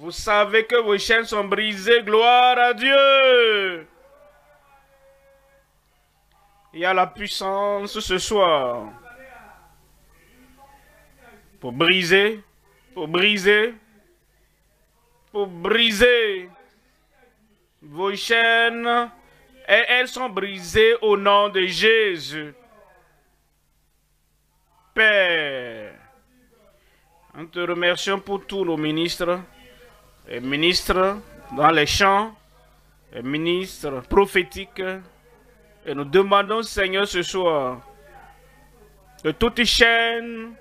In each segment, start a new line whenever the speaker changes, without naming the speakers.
Vous savez que vos chaînes sont brisées. Gloire à Dieu. Il y a la puissance ce soir. Pour briser. Pour briser. Pour briser. Vos chaînes. Et elles sont brisées au nom de Jésus. Père. Nous te remercions pour tous nos ministres. Et ministres dans les champs. Et ministres prophétiques. Et nous demandons, Seigneur, ce soir, que toute chaîne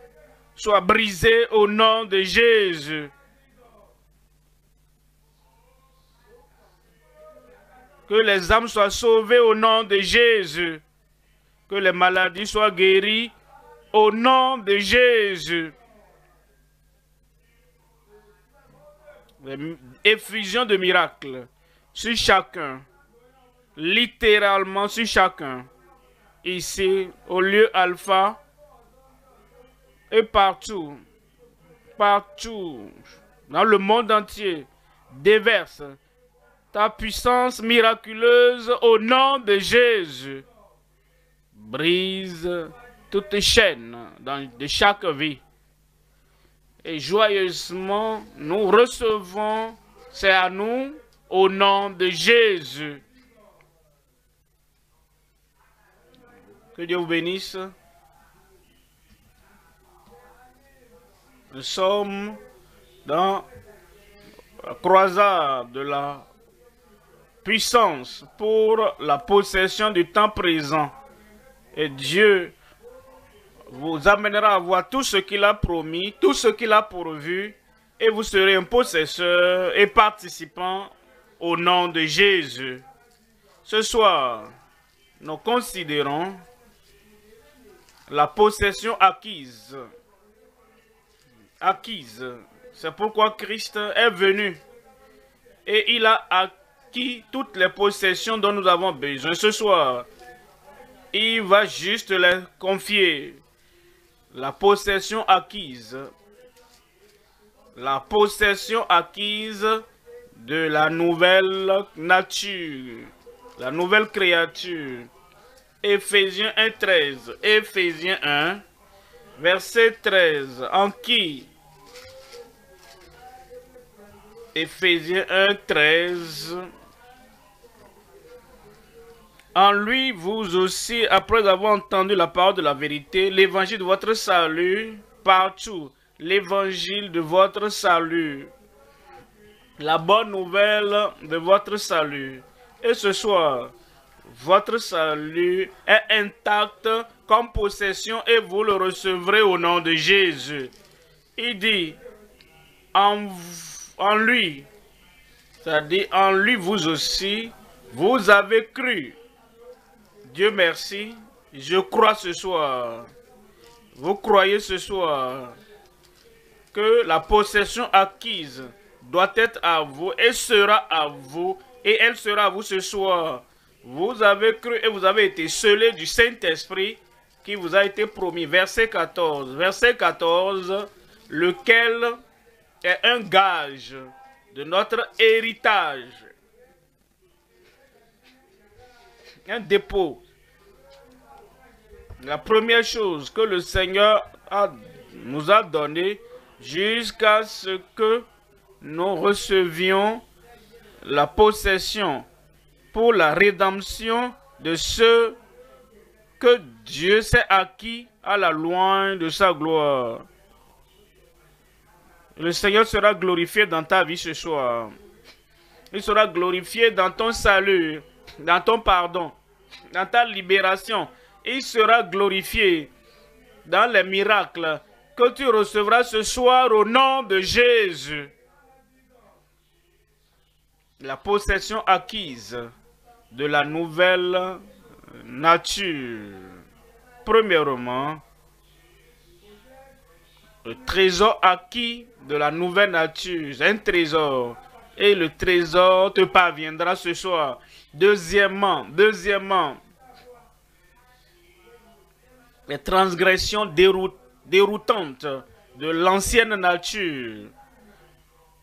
soit brisée au nom de Jésus. Que les âmes soient sauvées au nom de Jésus. Que les maladies soient guéries au nom de Jésus. Effusion de miracles sur chacun. Littéralement sur chacun. Ici, au lieu alpha. Et partout. Partout. Dans le monde entier. Déverse ta puissance miraculeuse au nom de Jésus. Brise toutes chaînes de chaque vie. Et joyeusement, nous recevons, c'est à nous, au nom de Jésus. Que Dieu vous bénisse. Nous sommes dans la croisade de la puissance pour la possession du temps présent. Et Dieu vous amènera à voir tout ce qu'il a promis, tout ce qu'il a pourvu, et vous serez un possesseur et participant au nom de Jésus. Ce soir, nous considérons la possession acquise. Acquise. C'est pourquoi Christ est venu et il a acquis toutes les possessions dont nous avons besoin. Ce soir, il va juste les confier. La possession acquise. La possession acquise de la nouvelle nature. La nouvelle créature. Éphésiens 1:13. Éphésiens 1, verset 13. En qui? Éphésiens 1:13. En lui, vous aussi, après avoir entendu la parole de la vérité, l'évangile de votre salut, partout, l'évangile de votre salut, la bonne nouvelle de votre salut. Et ce soir, votre salut est intact comme possession et vous le recevrez au nom de Jésus. Il dit, en lui, c'est-à-dire en lui vous aussi, vous avez cru. Dieu merci, je crois ce soir, vous croyez ce soir que la possession acquise doit être à vous et sera à vous et elle sera à vous ce soir. Vous avez cru et vous avez été scellés du Saint-Esprit qui vous a été promis. Verset 14. Verset 14, lequel est un gage de notre héritage. Un dépôt. La première chose que le Seigneur nous a donné jusqu'à ce que nous recevions la possession pour la rédemption de ceux que Dieu s'est acquis à la louange de sa gloire. Le Seigneur sera glorifié dans ta vie ce soir. Il sera glorifié dans ton salut, dans ton pardon, dans ta libération. Il sera glorifié dans les miracles que tu recevras ce soir au nom de Jésus. La possession acquise de la nouvelle nature. Premièrement, le trésor acquis de la nouvelle nature. Un trésor. Et le trésor te parviendra ce soir. Deuxièmement, les transgressions déroutantes de l'ancienne nature.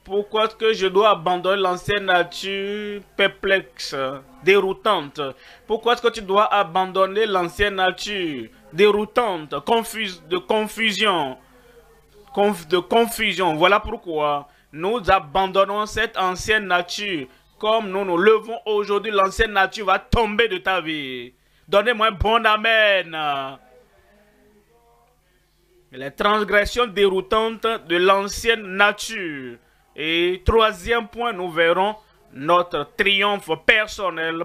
Pourquoi est-ce que je dois abandonner l'ancienne nature perplexe, déroutante? Pourquoi est-ce que tu dois abandonner l'ancienne nature déroutante, de confusion, de confusion? Voilà pourquoi nous abandonnons cette ancienne nature. Comme nous nous levons aujourd'hui, l'ancienne nature va tomber de ta vie. Donnez-moi un bon amen. Les transgressions déroutantes de l'ancienne nature. Et troisième point, nous verrons notre triomphe personnel.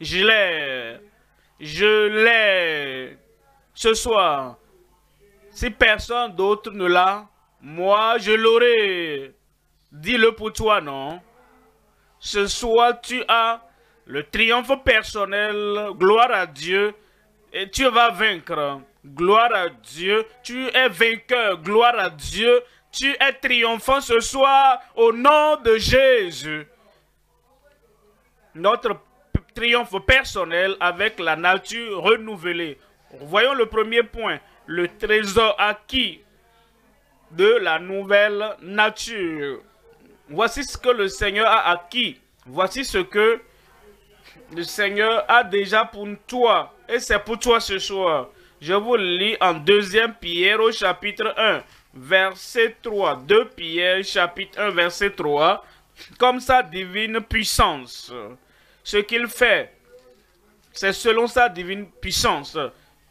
Je l'ai. Ce soir, si personne d'autre ne l'a, moi je l'aurai. Dis-le pour toi, non? Ce soir, tu as le triomphe personnel. Gloire à Dieu. Et tu vas vaincre. Gloire à Dieu. Tu es vainqueur. Gloire à Dieu. Tu es triomphant ce soir au nom de Jésus. Notre triomphe personnel avec la nature renouvelée. Voyons le premier point. Le trésor acquis de la nouvelle nature. Voici ce que le Seigneur a acquis. Voici ce que le Seigneur a déjà pour toi. Et c'est pour toi ce soir. Je vous lis en 2 Pierre au chapitre 1, verset 3. 2 Pierre, chapitre 1, verset 3. Comme sa divine puissance. Ce qu'il fait, c'est selon sa divine puissance.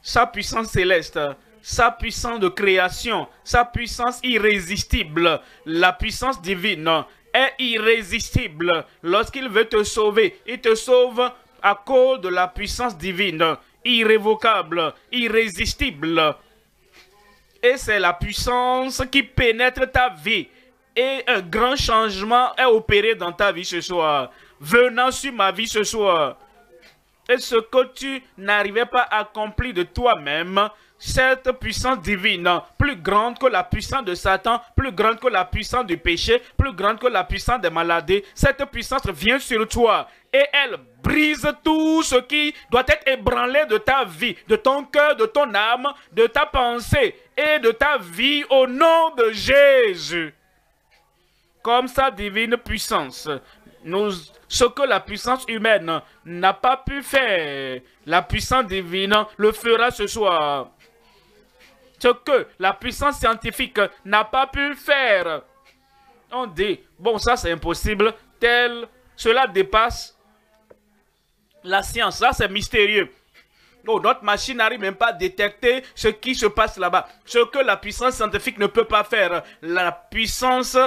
Sa puissance céleste. Sa puissance de création. Sa puissance irrésistible. La puissance divine est irrésistible. Lorsqu'il veut te sauver, il te sauve à cause de la puissance divine. Irrévocable, irrésistible. Et c'est la puissance qui pénètre ta vie. Et un grand changement est opéré dans ta vie ce soir. Venant sur ma vie ce soir. Et ce que tu n'arrivais pas à accomplir de toi-même, cette puissance divine, plus grande que la puissance de Satan, plus grande que la puissance du péché, plus grande que la puissance des maladies, cette puissance vient sur toi et elle brise tout ce qui doit être ébranlé de ta vie, de ton cœur, de ton âme, de ta pensée et de ta vie au nom de Jésus. Comme sa divine puissance, ce que la puissance humaine n'a pas pu faire, la puissance divine le fera ce soir. Ce que la puissance scientifique n'a pas pu faire. On dit, bon, ça c'est impossible, cela dépasse la science, ça c'est mystérieux. Oh, notre machine n'arrive même pas à détecter ce qui se passe là-bas. Ce que la puissance scientifique ne peut pas faire, la puissance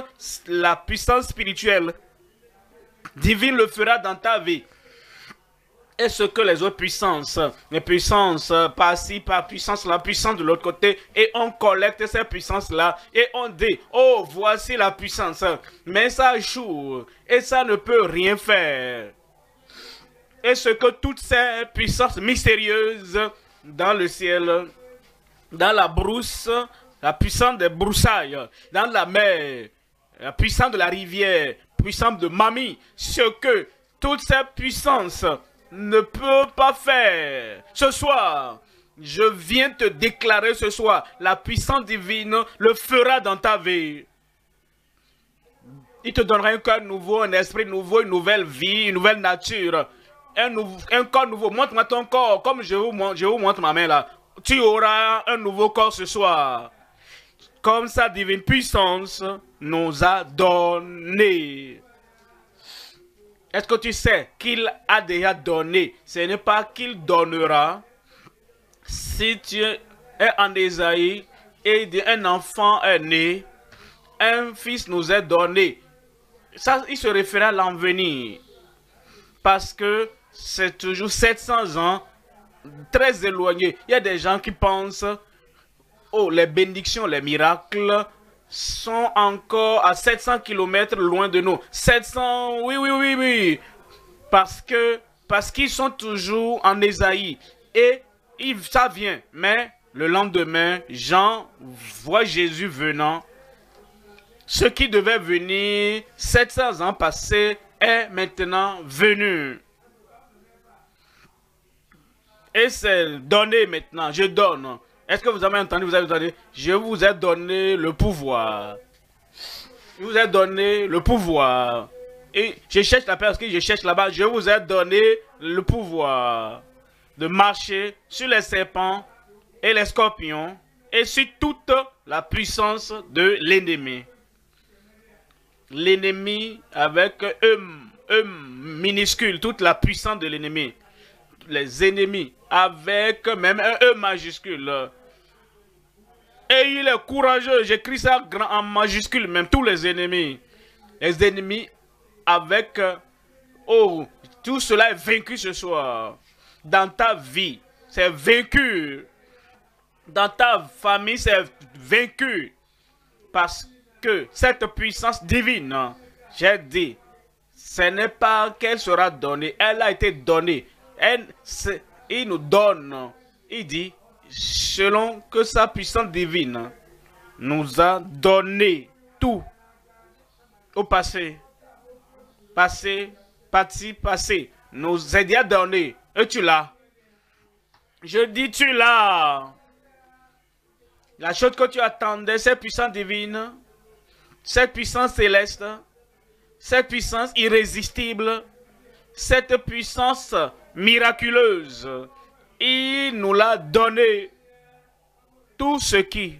spirituelle divine le fera dans ta vie. Et ce que les autres puissances, les puissances par-ci, par puissance, la puissance de l'autre côté, et on collecte ces puissances-là, et on dit, oh, voici la puissance, mais ça joue, et ça ne peut rien faire. Et ce que toutes ces puissances mystérieuses dans le ciel, dans la brousse, la puissance des broussailles, dans la mer, la puissance de la rivière, puissance de mamie, ce que toutes ces puissances ne peut pas faire. Ce soir, je viens te déclarer ce soir, la puissance divine le fera dans ta vie. Il te donnera un cœur nouveau, un esprit nouveau, une nouvelle vie, une nouvelle nature. Un corps nouveau. Montre-moi ton corps, comme je vous montre ma main là. Tu auras un nouveau corps ce soir. Comme sa divine puissance nous a donné. Est-ce que tu sais qu'il a déjà donné? Ce n'est pas qu'il donnera. Si tu es en Ésaïe et un enfant est né, un fils nous est donné. Ça, il se réfère à l'avenir. Parce que c'est toujours 700 ans, très éloigné. Il y a des gens qui pensent, oh, les bénédictions, les miracles sont encore à 700 km loin de nous. 700, oui. Parce qu'ils sont toujours en Ésaïe. Et ça vient. Mais le lendemain, Jean voit Jésus venant. Ce qui devait venir 700 ans passés est maintenant venu. Et c'est donné maintenant. Je donne. Est-ce que vous avez entendu? Vous avez entendu? Je vous ai donné le pouvoir. Je vous ai donné le pouvoir. Et je cherche la personne que je cherche là-bas. Je vous ai donné le pouvoir de marcher sur les serpents et les scorpions et sur toute la puissance de l'ennemi. L'ennemi avec minuscule, toute la puissance de l'ennemi. Les ennemis avec même un E majuscule. Et il est courageux, j'écris ça en majuscule, même tous les ennemis. Les ennemis avec... oh, tout cela est vaincu ce soir. Dans ta vie, c'est vaincu. Dans ta famille, c'est vaincu. Parce que cette puissance divine, j'ai dit, ce n'est pas qu'elle sera donnée, elle a été donnée. Il nous donne, il dit, selon que sa puissance divine nous a donné tout au passé. Passé, parti, passé. Nous a déjà donné. Et tu l'as. Je dis tu l'as. La chose que tu attendais, cette puissance divine, cette puissance céleste, cette puissance irrésistible, cette puissance miraculeuse, il nous l'a donné. Tout ce qui,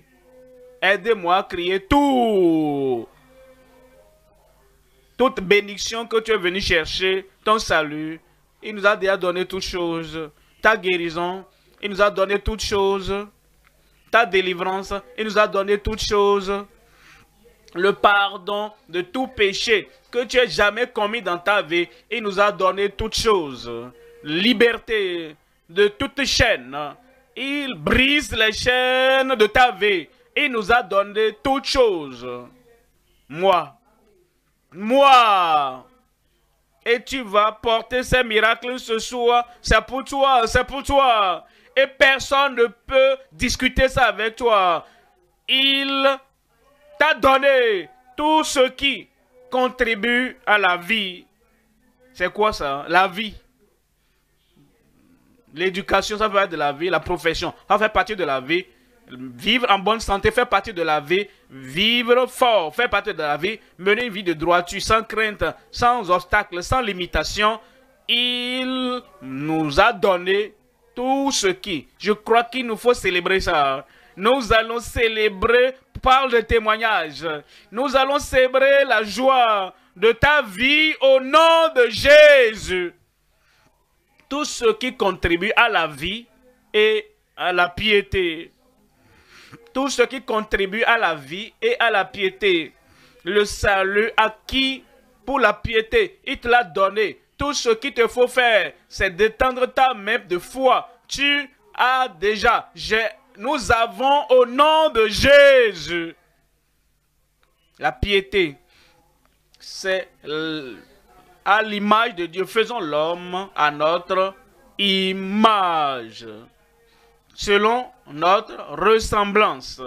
aidez-moi à crier tout. Toute bénédiction que tu es venu chercher, ton salut, il nous a déjà donné toutes choses. Ta guérison, il nous a donné toutes choses. Ta délivrance, il nous a donné toutes choses. Le pardon de tout péché que tu as jamais commis dans ta vie, il nous a donné toutes choses. Liberté de toute chaîne. Il brise les chaînes de ta vie. Il nous a donné toutes choses. Moi. Et tu vas porter ces miracles ce soir. C'est pour toi, c'est pour toi. Et personne ne peut discuter ça avec toi. Il t'a donné tout ce qui contribue à la vie. C'est quoi ça? La vie. L'éducation, ça fait partie de la vie. La profession, ça fait partie de la vie. Vivre en bonne santé fait partie de la vie. Vivre fort fait partie de la vie. Mener une vie de droiture, sans crainte, sans obstacle, sans limitation. Il nous a donné tout ce qui. Je crois qu'il nous faut célébrer ça. Nous allons célébrer par le témoignage. Nous allons célébrer la joie de ta vie au nom de Jésus. Tout ce qui contribue à la vie et à la piété. Tout ce qui contribue à la vie et à la piété. Le salut acquis pour la piété, il te l'a donné. Tout ce qu'il te faut faire, c'est d'étendre ta main de foi. Tu as déjà. Nous avons au nom de Jésus. La piété, c'est à l'image de Dieu. Faisons l'homme à notre image. Selon notre ressemblance.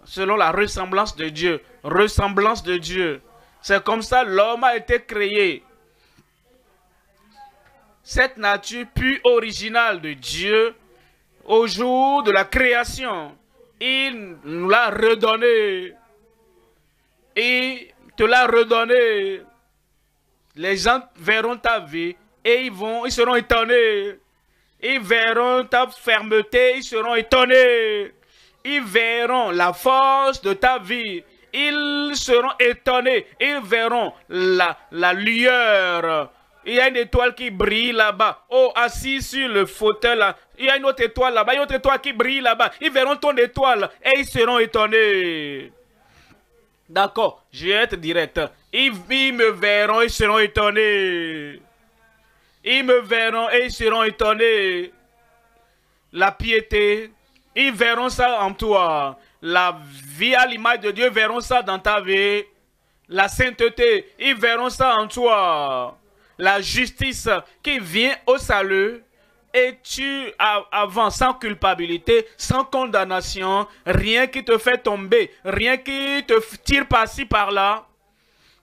Selon la ressemblance de Dieu. Ressemblance de Dieu. C'est comme ça l'homme a été créé. Cette nature pure originale de Dieu, au jour de la création, il nous l'a redonné. Il te l'a redonné. Les gens verront ta vie et ils seront étonnés. Ils verront ta fermeté, ils seront étonnés. Ils verront la force de ta vie. Ils seront étonnés. Ils verront la lueur. Il y a une étoile qui brille là-bas. Oh, assis sur le fauteuil là. Il y a une autre étoile là-bas. Il y a une autre étoile qui brille là-bas. Ils verront ton étoile et ils seront étonnés. D'accord, je vais être direct. Ils me verront et ils seront étonnés. Ils me verront et ils seront étonnés. La piété, ils verront ça en toi. La vie à l'image de Dieu, verront ça dans ta vie. La sainteté, ils verront ça en toi. La justice qui vient au salut. Et tu avances sans culpabilité, sans condamnation, rien qui te fait tomber, rien qui te tire par-ci, par-là.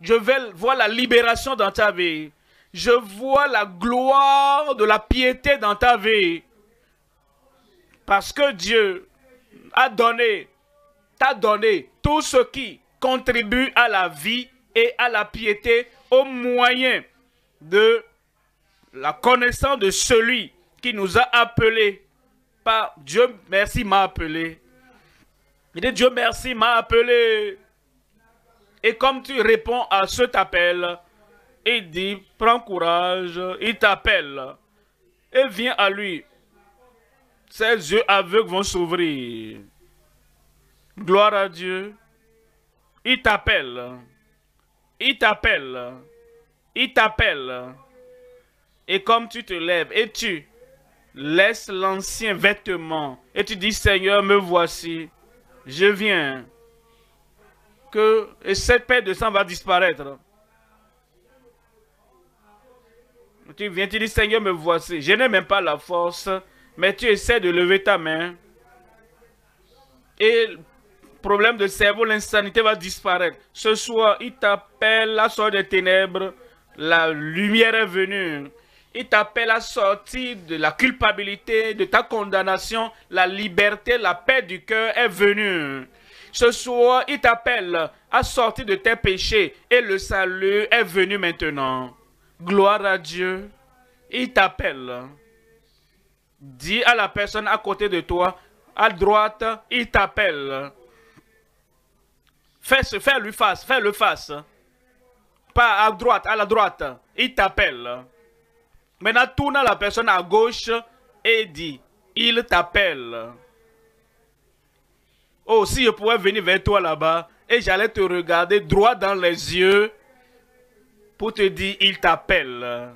Je vais voir la libération dans ta vie. Je vois la gloire de la piété dans ta vie. Parce que Dieu t'a donné tout ce qui contribue à la vie et à la piété au moyen de la connaissance de celui qui nous a appelés. Par Dieu merci m'a appelé. Il dit Dieu merci m'a appelé. Et comme tu réponds à cet appel, il dit prends courage, il t'appelle et viens à lui. Ses yeux aveugles vont s'ouvrir. Gloire à Dieu. Il t'appelle. Il t'appelle. Il t'appelle. Et comme tu te lèves et tu laisses l'ancien vêtement et tu dis Seigneur, me voici. Je viens. Et cette paix de sang va disparaître. Tu viens, tu dis Seigneur, me voici. Je n'ai même pas la force, mais tu essaies de lever ta main. Et le problème de cerveau, l'insanité va disparaître. Ce soir, il t'appelle la sortie des ténèbres. La lumière est venue. Il t'appelle à sortir de la culpabilité, de ta condamnation. La liberté, la paix du cœur est venue. Ce soir, il t'appelle à sortir de tes péchés et le salut est venu maintenant. Gloire à Dieu. Il t'appelle. Dis à la personne à côté de toi, à droite, il t'appelle. Fais-le face. Pas à droite, à la droite. Il t'appelle. Maintenant, tourne à la personne à gauche et dis, il t'appelle. Oh, si je pouvais venir vers toi là-bas et j'allais te regarder droit dans les yeux pour te dire, il t'appelle.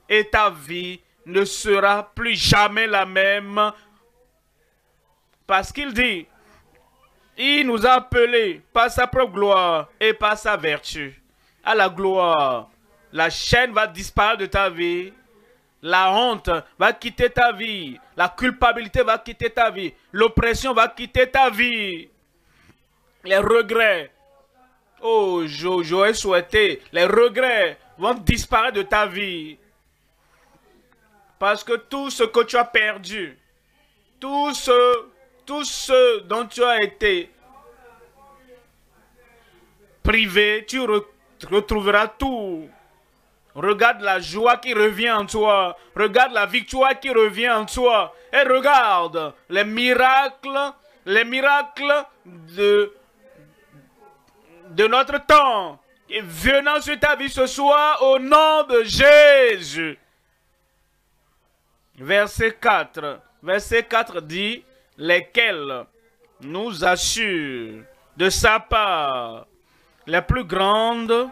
Et ta vie ne sera plus jamais la même. Parce qu'il dit, il nous a appelés par sa propre gloire et par sa vertu. À la gloire, la chaîne va disparaître de ta vie. La honte va quitter ta vie. La culpabilité va quitter ta vie. L'oppression va quitter ta vie. Les regrets. Oh, j'aurais souhaité. Les regrets vont disparaître de ta vie. Parce que tout ce que tu as perdu, tout ce dont tu as été privé, tu retrouveras tout. Regarde la joie qui revient en toi. Regarde la victoire qui revient en toi. Et regarde les miracles de notre temps. Et venant sur ta vie ce soir au nom de Jésus. Verset 4. Verset 4 dit, lesquels nous assurent de sa part les plus grandes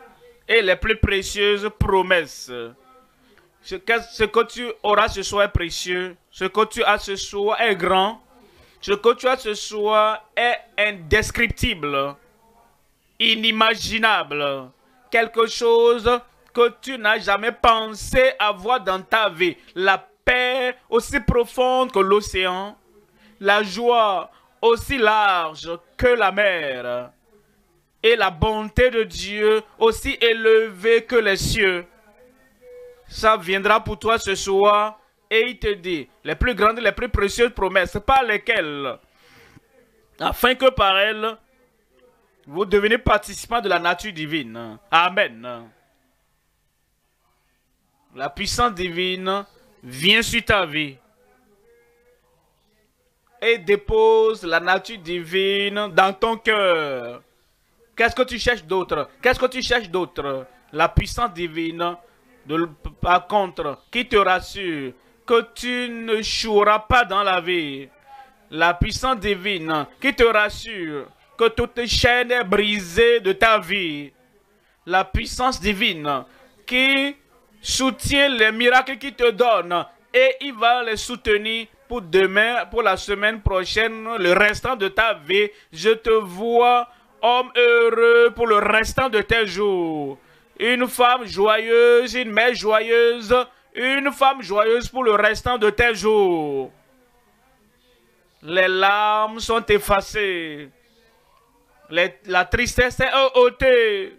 et les plus précieuses promesses. Ce que tu auras ce soir est précieux. Ce que tu as ce soir est grand. Ce que tu as ce soir est indescriptible, inimaginable. Quelque chose que tu n'as jamais pensé avoir dans ta vie. La paix aussi profonde que l'océan. La joie aussi large que la mer. Et la bonté de Dieu aussi élevée que les cieux. Ça viendra pour toi ce soir et il te dit les plus grandes, les plus précieuses promesses par lesquelles, afin que par elles, vous devenez participants de la nature divine. Amen. La puissance divine vient sur ta vie et dépose la nature divine dans ton cœur. Qu'est-ce que tu cherches d'autre? Qu'est-ce que tu cherches d'autre? La puissance divine, par contre, qui te rassure que tu ne joueras pas dans la vie. La puissance divine qui te rassure que toute chaîne est brisée de ta vie. La puissance divine qui soutient les miracles qu'il te donne et il va les soutenir pour demain, pour la semaine prochaine, le restant de ta vie. Je te vois homme heureux pour le restant de tes jours. Une femme joyeuse, une mère joyeuse, une femme joyeuse pour le restant de tes jours. Les larmes sont effacées. La tristesse est ôtée.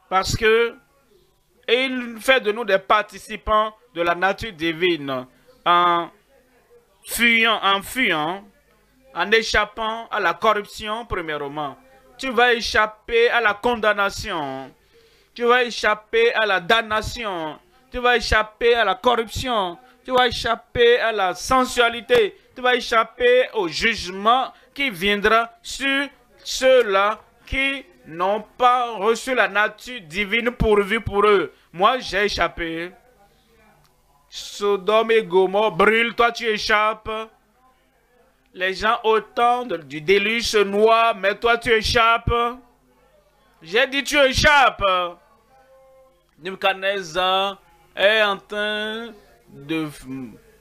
Parce que il fait de nous des participants de la nature divine en fuyant en échappant à la corruption, premièrement. Tu vas échapper à la condamnation. Tu vas échapper à la damnation. Tu vas échapper à la corruption. Tu vas échapper à la sensualité. Tu vas échapper au jugement qui viendra sur ceux-là qui n'ont pas reçu la nature divine pourvue pour eux. Moi, j'ai échappé. Sodome et Gomorrhe brûle, toi tu échappes. Les gens au temps du déluge se noient, mais toi tu échappes. J'ai dit tu échappes. Nebuchadnezzar est en train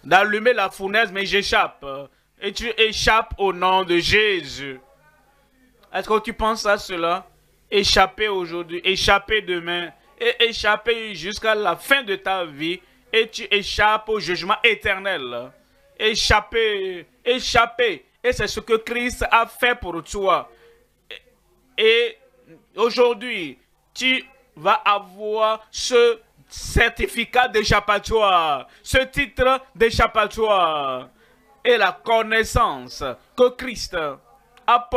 d'allumer la fournaise, mais j'échappe. Et tu échappes au nom de Jésus. Est-ce que tu penses à cela? Échapper aujourd'hui, échapper demain, et échapper jusqu'à la fin de ta vie, et tu échappes au jugement éternel. Échapper, échapper. Et c'est ce que Christ a fait pour toi. Et aujourd'hui, tu vas avoir ce certificat d'échappatoire, ce titre d'échappatoire et la connaissance que Christ a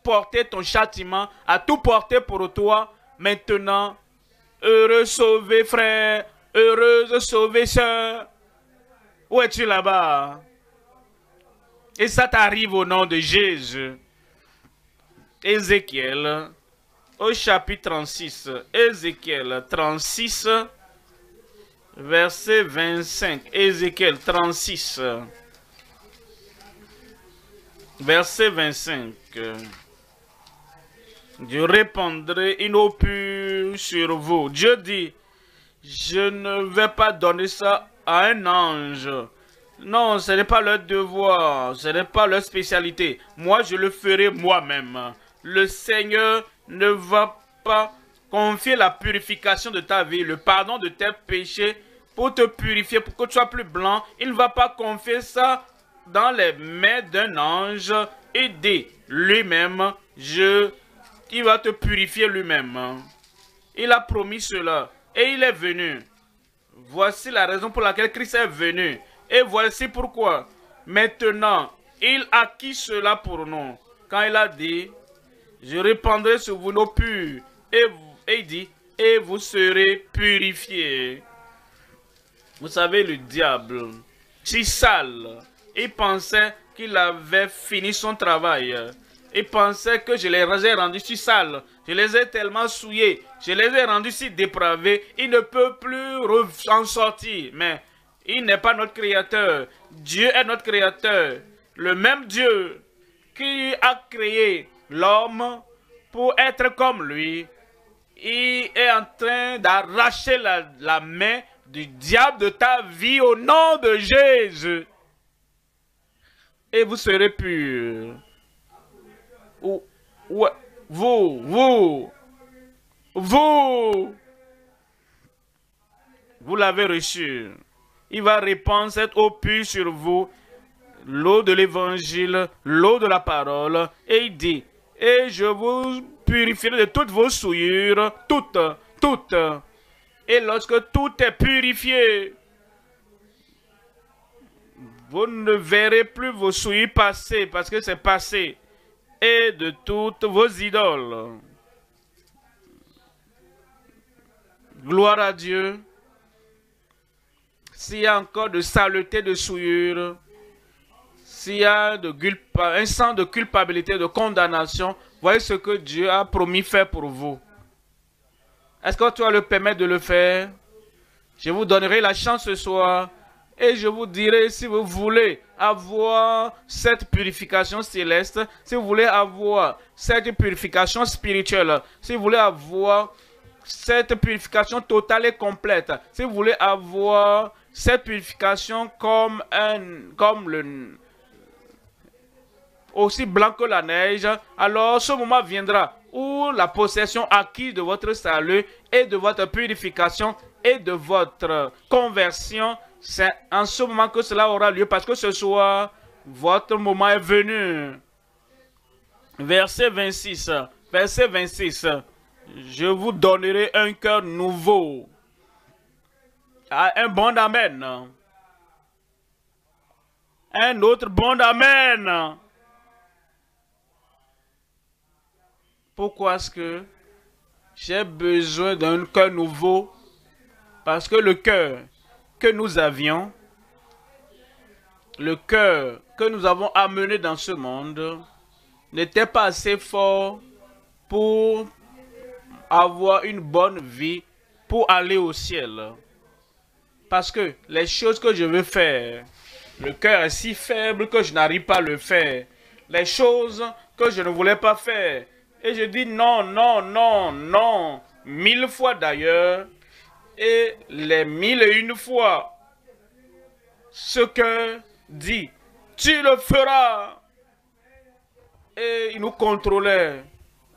porté ton châtiment, a tout porté pour toi. Maintenant, heureux sauvé frère, heureuse sauvé sœur. Où es-tu là-bas? Et ça t'arrive au nom de Jésus. Ézéchiel, au chapitre 36. Ézéchiel 36, verset 25. Ézéchiel 36, verset 25. Je répandrai une eau pure sur vous. Dieu dit, je ne vais pas donner ça à un ange. Non, ce n'est pas leur devoir, ce n'est pas leur spécialité. Moi, je le ferai moi-même. Le Seigneur ne va pas confier la purification de ta vie, le pardon de tes péchés pour te purifier, pour que tu sois plus blanc. Il ne va pas confier ça dans les mains d'un ange et dit lui-même, il va te purifier lui-même. Il a promis cela et il est venu. Voici la raison pour laquelle Christ est venu. Et voici pourquoi. Maintenant, il a acquis cela pour nous. Quand il a dit, je répandrai sur vous l'eau pure. Et il dit, et vous serez purifiés. Vous savez, le diable, si sale, il pensait qu'il avait fini son travail. Il pensait que je les ai rendus si sales. Je les ai tellement souillés. Je les ai rendus si dépravés. Il ne peut plus en sortir. Mais il n'est pas notre créateur. Dieu est notre créateur. Le même Dieu qui a créé l'homme pour être comme lui. Il est en train d'arracher la main du diable de ta vie au nom de Jésus. Et vous serez purs. Vous l'avez reçu. Il va répandre cette eau pure sur vous, l'eau de l'évangile, l'eau de la parole. Et il dit, et je vous purifierai de toutes vos souillures, toutes. Et lorsque tout est purifié, vous ne verrez plus vos souillures passer, parce que c'est passé. Et de toutes vos idoles. Gloire à Dieu. S'il y a encore de saleté, de souillure, s'il y a un sang de culpabilité, de condamnation, voyez ce que Dieu a promis faire pour vous. Est-ce que tu vas le permettre de le faire? Je vous donnerai la chance ce soir. Et je vous dirai, si vous voulez avoir cette purification céleste, si vous voulez avoir cette purification spirituelle, si vous voulez avoir cette purification totale et complète, si vous voulez avoir cette purification aussi blanc que la neige, alors ce moment viendra où la possession acquise de votre salut et de votre purification et de votre conversion, c'est en ce moment que cela aura lieu, parce que ce soir, votre moment est venu. Verset 26. Verset 26. Je vous donnerai un cœur nouveau. Un bon amen. Un autre bon amen. Pourquoi est-ce que j'ai besoin d'un cœur nouveau? Parce que le cœur que nous avions, le cœur que nous avons amené dans ce monde, n'était pas assez fort pour avoir une bonne vie, pour aller au ciel. Parce que les choses que je veux faire, le cœur est si faible que je n'arrive pas à le faire. Les choses que je ne voulais pas faire. Et je dis non, non, non, non. 1000 fois d'ailleurs. Et les 1001 fois, ce cœur dit, tu le feras. Et il nous contrôlait.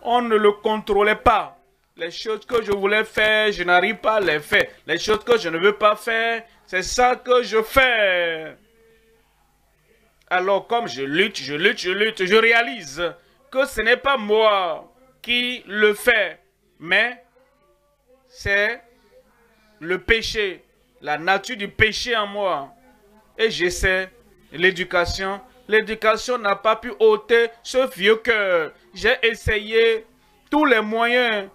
On ne le contrôlait pas. Les choses que je voulais faire, je n'arrive pas à les faire. Les choses que je ne veux pas faire, c'est ça que je fais. Alors comme je lutte, je réalise que ce n'est pas moi qui le fais, mais c'est le péché, la nature du péché en moi. Et j'essaie l'éducation. L'éducation n'a pas pu ôter ce vieux cœur. J'ai essayé tous les moyens.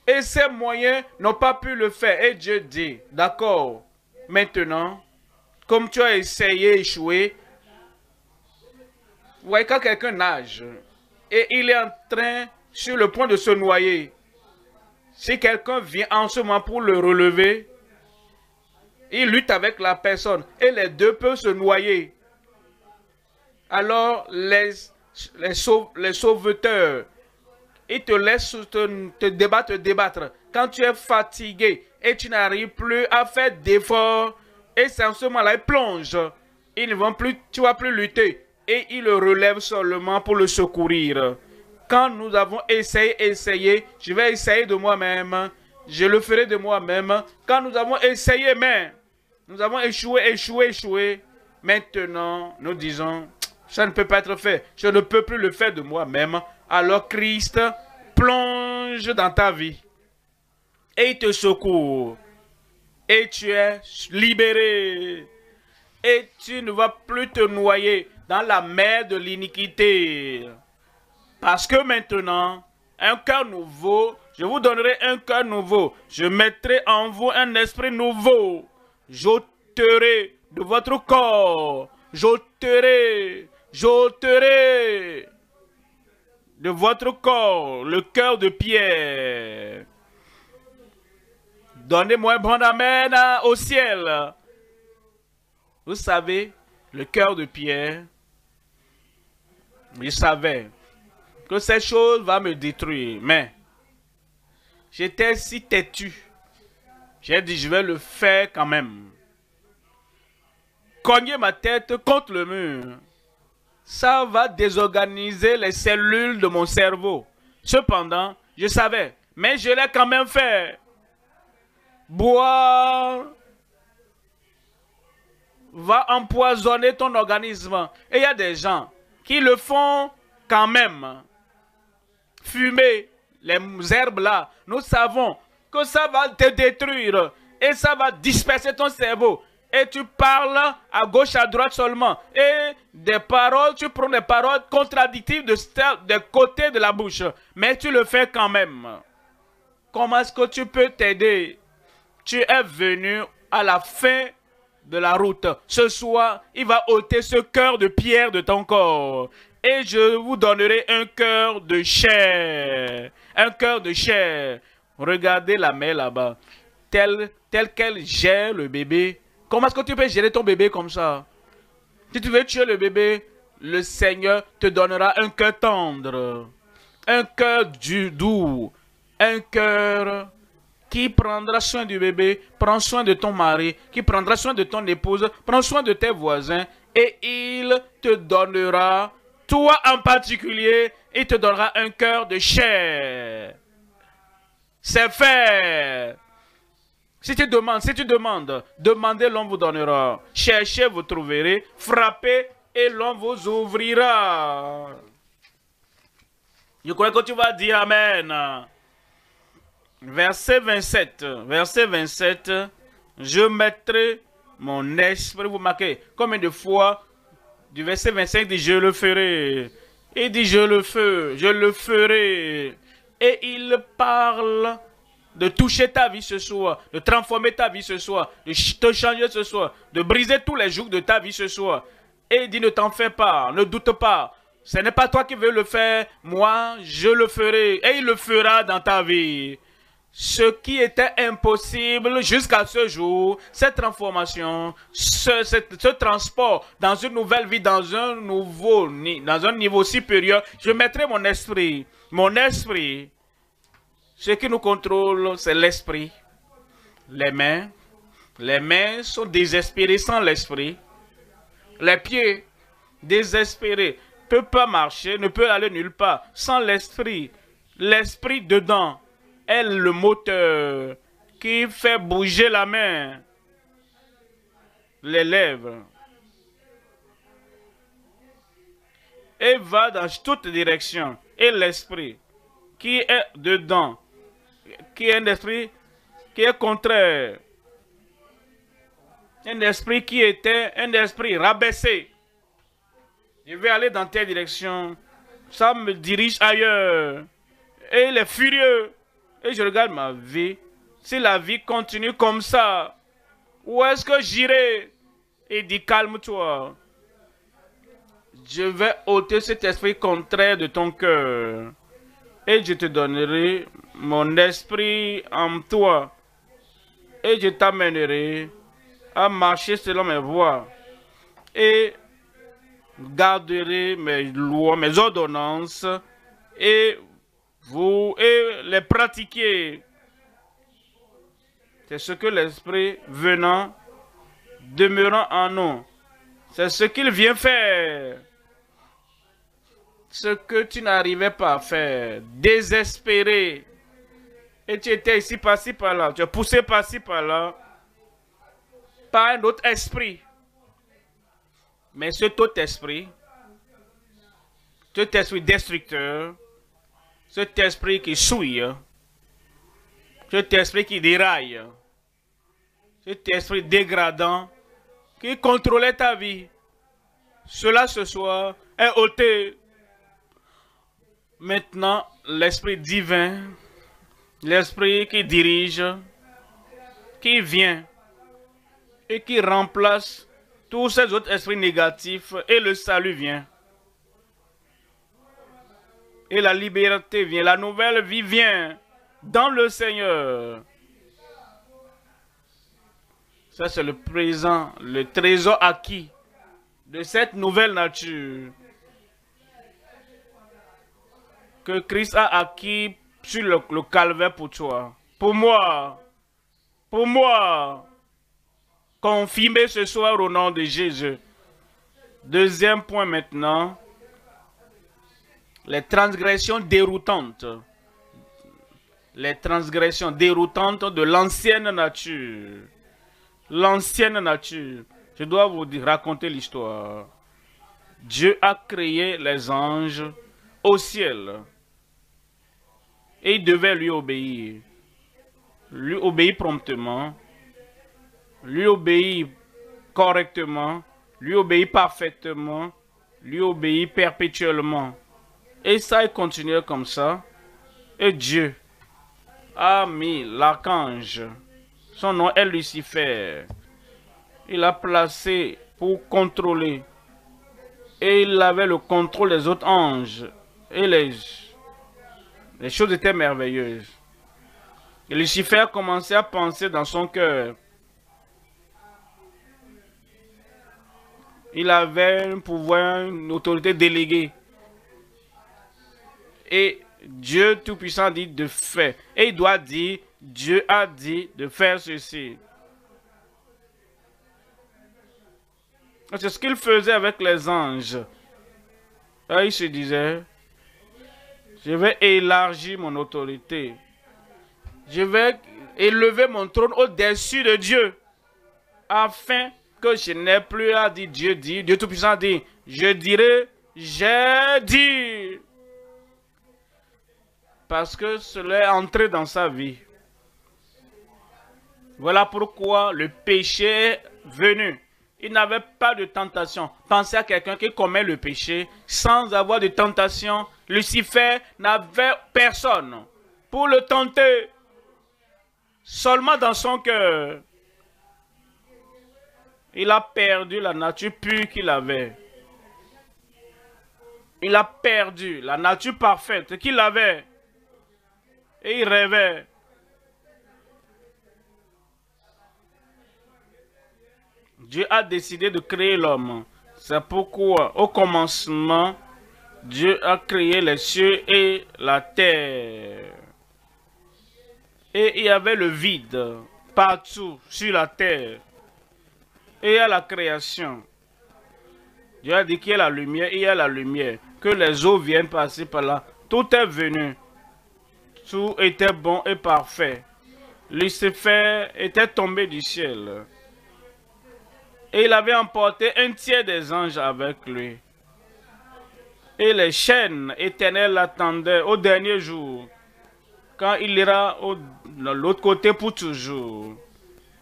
Et ces moyens n'ont pas pu le faire. Et Dieu dit, d'accord, maintenant, comme tu as essayé, échoué, vous voyez quand quelqu'un nage et il est en train, sur le point de se noyer, si quelqu'un vient en ce moment pour le relever, il lutte avec la personne et les deux peuvent se noyer. Alors les sauveteurs, ils te laissent te débattre. Quand tu es fatigué et tu n'arrives plus à faire d'efforts, et c'est en ce moment-là, ils plongent. Ils ne vont plus, tu ne vas plus lutter. Et ils le relèvent seulement pour le secourir. Quand nous avons essayé, je vais essayer de moi-même. Je le ferai de moi-même. Quand nous avons essayé, mais nous avons échoué. Maintenant, nous disons, ça ne peut pas être fait. Je ne peux plus le faire de moi-même. Alors Christ plonge dans ta vie. Et il te secourt. Et tu es libéré. Et tu ne vas plus te noyer dans la mer de l'iniquité. Parce que maintenant, un cœur nouveau, je vous donnerai un cœur nouveau. Je mettrai en vous un esprit nouveau. J'ôterai de votre corps. J'ôterai de votre corps le cœur de pierre. Donnez-moi un bon amen au ciel. Vous savez, le cœur de pierre, je savais que cette chose va me détruire, mais j'étais si têtu. J'ai dit, je vais le faire quand même. Cogner ma tête contre le mur, ça va désorganiser les cellules de mon cerveau. Cependant, je savais, mais je l'ai quand même fait. Boire va empoisonner ton organisme. Et il y a des gens qui le font quand même. Fumer les herbes là, nous savons que ça va te détruire et ça va disperser ton cerveau. Et tu parles à gauche, à droite seulement. Et des paroles, tu prends des paroles contradictives des côtés de la bouche. Mais tu le fais quand même. Comment est-ce que tu peux t'aider? Tu es venu à la fin de la route. Ce soir, il va ôter ce cœur de pierre de ton corps. Et je vous donnerai un cœur de chair. Un cœur de chair. Regardez la mère là-bas. Telle qu'elle gère le bébé. Comment est-ce que tu peux gérer ton bébé comme ça? Si tu veux tuer le bébé, le Seigneur te donnera un cœur tendre. Un cœur doux. Un cœur qui prendra soin du bébé, prend soin de ton mari, qui prendra soin de ton épouse, prend soin de tes voisins, et il te donnera, toi en particulier, il te donnera un cœur de chair. C'est fait. Si tu demandes, demandez, l'on vous donnera. Cherchez, vous trouverez. Frappez, et l'on vous ouvrira. Je crois que tu vas dire Amen. Verset 27. Je mettrai mon esprit. Vous marquez combien de fois du verset 25 dit je le ferai. Il dit je le ferai. Et il parle de toucher ta vie ce soir, de transformer ta vie ce soir, de te changer ce soir, de briser tous les jougs de ta vie ce soir. Et il dit, ne t'en fais pas, ne doute pas. Ce n'est pas toi qui veux le faire, moi je le ferai. Et il le fera dans ta vie. Ce qui était impossible jusqu'à ce jour, cette transformation, ce transport dans une nouvelle vie, dans un niveau supérieur, je mettrai mon esprit. Mon esprit, ce qui nous contrôle, c'est l'esprit. Les mains sont désespérées sans l'esprit. Les pieds, désespérés, ne peuvent pas marcher, ne peuvent aller nulle part sans l'esprit. L'esprit dedans est le moteur qui fait bouger la main, les lèvres, et va dans toutes directions. Et l'esprit qui est dedans, qui est un esprit qui est contraire, un esprit qui était un esprit rabaissé. Je vais aller dans telle direction, ça me dirige ailleurs, et il est furieux. Et je regarde ma vie. Si la vie continue comme ça, où est-ce que j'irai? Il dit, calme-toi. Je vais ôter cet esprit contraire de ton cœur. Et je te donnerai mon esprit en toi. Et je t'amènerai à marcher selon mes voies. Et garderai mes lois, mes ordonnances. Et vous les pratiquez. C'est ce que l'Esprit venant, demeurant en nous, c'est ce qu'il vient faire. Ce que tu n'arrivais pas à faire, désespéré. Et tu étais ici, par-ci, par-là. Tu es poussé par-ci, par-là, par un autre esprit. Mais cet autre esprit destructeur, cet esprit qui souille, cet esprit qui déraille, cet esprit dégradant qui contrôlait ta vie, cela ce soir est ôté. Maintenant, l'esprit divin, l'esprit qui dirige, qui vient et qui remplace tous ces autres esprits négatifs, et le salut vient. Et la liberté vient, la nouvelle vie vient dans le Seigneur. Ça, c'est le présent, le trésor acquis de cette nouvelle nature que Christ a acquis sur le calvaire pour toi. Pour moi, confirmé ce soir au nom de Jésus. Deuxième point maintenant. Les transgressions déroutantes. Les transgressions déroutantes de l'ancienne nature. L'ancienne nature. Je dois vous raconter l'histoire. Dieu a créé les anges au ciel. Et ils devaient lui obéir. Lui obéir promptement. Lui obéir correctement. Lui obéir parfaitement. Lui obéir perpétuellement. Et ça, il continuait comme ça. Et Dieu a mis l'archange. Son nom est Lucifer. Il a placé pour contrôler. Et il avait le contrôle des autres anges. Et les choses étaient merveilleuses. Et Lucifer commençait à penser dans son cœur. Il avait un pouvoir, une autorité déléguée. Et Dieu Tout-Puissant dit de faire. Et il doit dire, Dieu a dit de faire ceci. C'est ce qu'il faisait avec les anges. Et il se disait, je vais élargir mon autorité. Je vais élever mon trône au-dessus de Dieu. Afin que je n'ai plus à dire Dieu dit. Dieu Tout-Puissant dit, je dirai, j'ai dit. Parce que cela est entré dans sa vie. Voilà pourquoi le péché est venu. Il n'avait pas de tentation. Pensez à quelqu'un qui commet le péché sans avoir de tentation. Lucifer n'avait personne. pour le tenter. Seulement dans son cœur, il a perdu la nature pure qu'il avait. Il a perdu la nature parfaite qu'il avait. Et il rêvait. Dieu a décidé de créer l'homme. C'est pourquoi, au commencement, Dieu a créé les cieux et la terre. Et il y avait le vide partout sur la terre. Et à la création, Dieu a dit qu'il y a la lumière, et il y a la lumière. Que les eaux viennent passer par là. Tout est venu. Tout était bon et parfait. Lucifer était tombé du ciel. Et il avait emporté un tiers des anges avec lui. Et les chaînes éternelles l'attendaient au dernier jour. Quand il ira de l'autre côté pour toujours.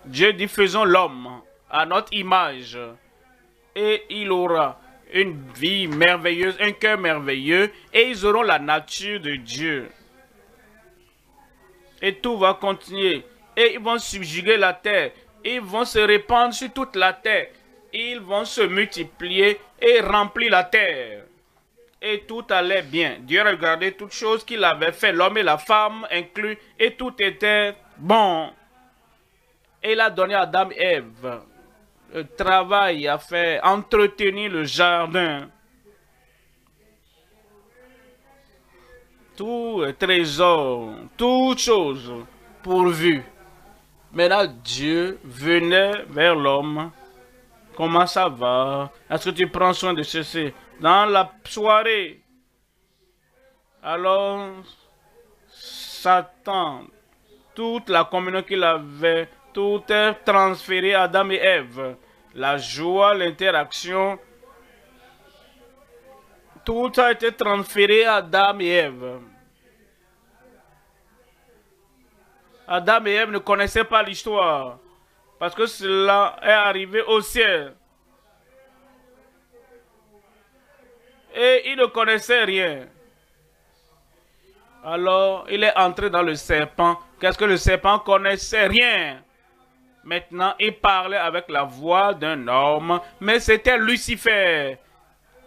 Dieu dit, faisons l'homme à notre image. Et il aura une vie merveilleuse, un cœur merveilleux. Et ils auront la nature de Dieu. Et tout va continuer. Et ils vont subjuguer la terre. Ils vont se répandre sur toute la terre. Ils vont se multiplier et remplir la terre. Et tout allait bien. Dieu regardait toutes choses qu'il avait fait, l'homme et la femme inclus, et tout était bon. Et il a donné à Adam et Ève le travail à faire, entretenir le jardin. Tout trésor, toutes choses pourvues. Maintenant, Dieu venait vers l'homme. Comment ça va? Est-ce que tu prends soin de ceci? Dans la soirée, alors Satan, toute la communion qu'il avait, tout est transféré à Adam et Ève. La joie, l'interaction, tout a été transféré à Adam et Ève. Adam et Ève ne connaissaient pas l'histoire. Parce que cela est arrivé au ciel. Et il ne connaissait rien. Alors, il est entré dans le serpent. Qu'est-ce que le serpent connaissait? Rien. Maintenant, il parlait avec la voix d'un homme. Mais c'était Lucifer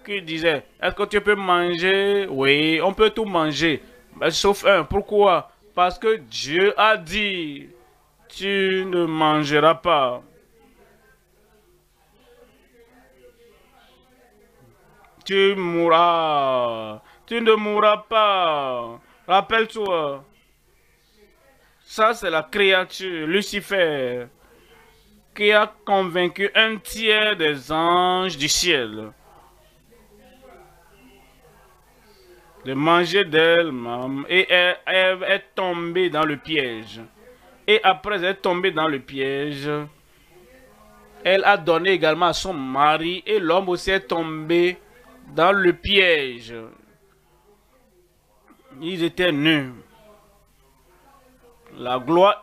qui disait, est-ce que tu peux manger? Oui, on peut tout manger. Mais sauf un. Pourquoi? Parce que Dieu a dit, tu ne mangeras pas. Tu mourras. Tu ne mourras pas. Rappelle-toi. Ça, c'est la créature, Lucifer, qui a convaincu un tiers des anges du ciel de manger d'elle-même. Et Ève est tombée dans le piège. Et après être tombée dans le piège, elle a donné également à son mari. Et l'homme aussi est tombé dans le piège. Ils étaient nus. La gloire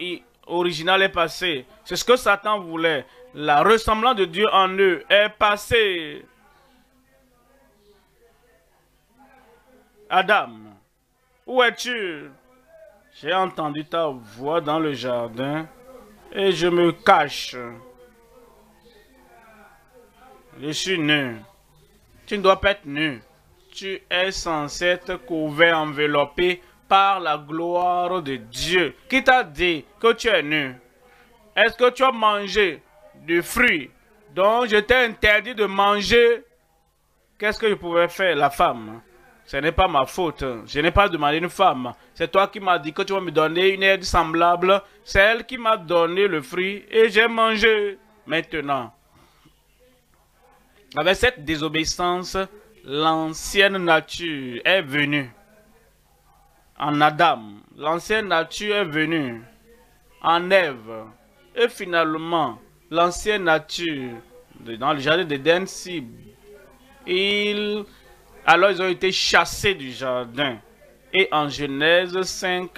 originale est passée. C'est ce que Satan voulait. La ressemblance de Dieu en eux est passée. Adam, où es-tu? J'ai entendu ta voix dans le jardin et je me cache. Je suis nu. Tu ne dois pas être nu. Tu es censé être couvert, enveloppé par la gloire de Dieu. Qui t'a dit que tu es nu? Est-ce que tu as mangé du fruit dont je t'ai interdit de manger? Qu'est-ce que je pouvais faire, la femme? Ce n'est pas ma faute. Je n'ai pas demandé une femme. C'est toi qui m'as dit que tu vas me donner une aide semblable. C'est elle qui m'a donné le fruit et j'ai mangé. Maintenant, avec cette désobéissance, l'ancienne nature est venue en Adam. L'ancienne nature est venue en Ève. Et finalement, l'ancienne nature, dans le jardin d'Éden, alors ils ont été chassés du jardin. Et en Genèse 5,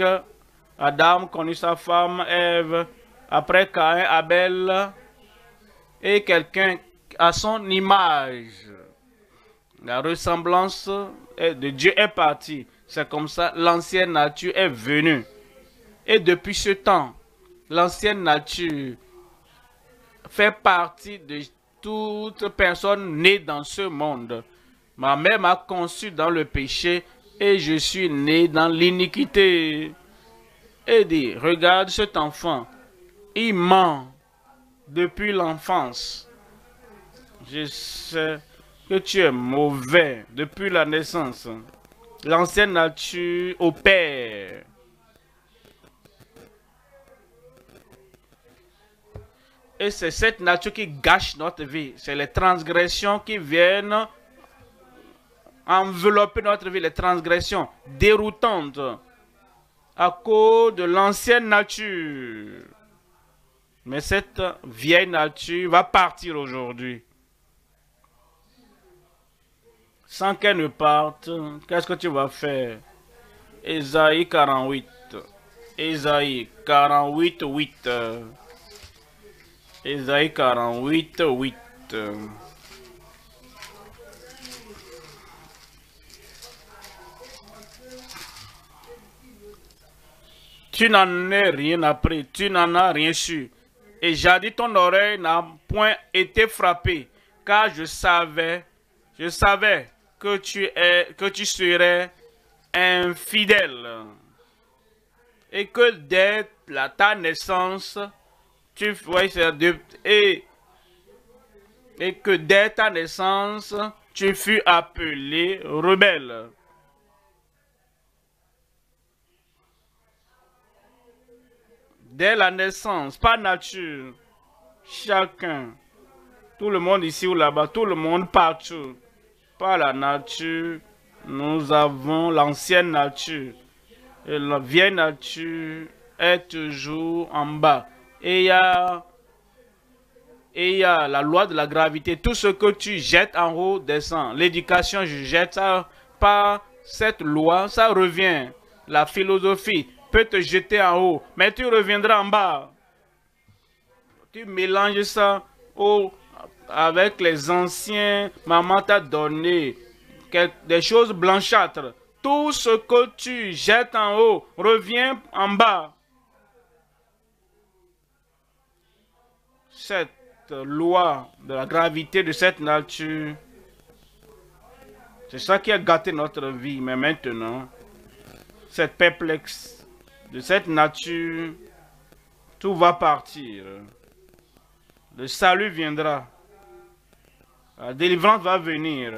Adam connut sa femme Ève, après Caïn, Abel, et quelqu'un à son image. La ressemblance de Dieu est partie. C'est comme ça, l'ancienne nature est venue. Et depuis ce temps, l'ancienne nature fait partie de toute personne née dans ce monde. Ma mère m'a conçu dans le péché et je suis né dans l'iniquité. Et dit, regarde cet enfant, il ment depuis l'enfance. Je sais que tu es mauvais depuis la naissance. L'ancienne nature opère. Et c'est cette nature qui gâche notre vie. C'est les transgressions qui viennent envelopper notre vie, les transgressions déroutantes à cause de l'ancienne nature. Mais cette vieille nature va partir aujourd'hui. Sans qu'elle ne parte, qu'est-ce que tu vas faire? Ésaïe 48. Ésaïe 48, 8. Ésaïe 48, 8. Tu n'en as rien appris, tu n'en as rien su. Et jadis ton oreille n'a point été frappée, car je savais que tu serais infidèle. Et que dès ta naissance, et que dès ta naissance, tu fus appelé rebelle. Dès la naissance, pas nature, chacun, tout le monde ici ou là-bas, tout le monde partout, pas la nature, nous avons l'ancienne nature. Et la vieille nature est toujours en bas. Et il y a la loi de la gravité. Tout ce que tu jettes en haut descend. L'éducation, je jette ça par cette loi, ça revient. La philosophie peut te jeter en haut, mais tu reviendras en bas. Tu mélanges ça avec les anciens. Maman t'a donné des choses blanchâtres. Tout ce que tu jettes en haut revient en bas. Cette loi de la gravité de cette nature, c'est ça qui a gâté notre vie. Mais maintenant, cette perplexe de cette nature, tout va partir. Le salut viendra. La délivrance va venir.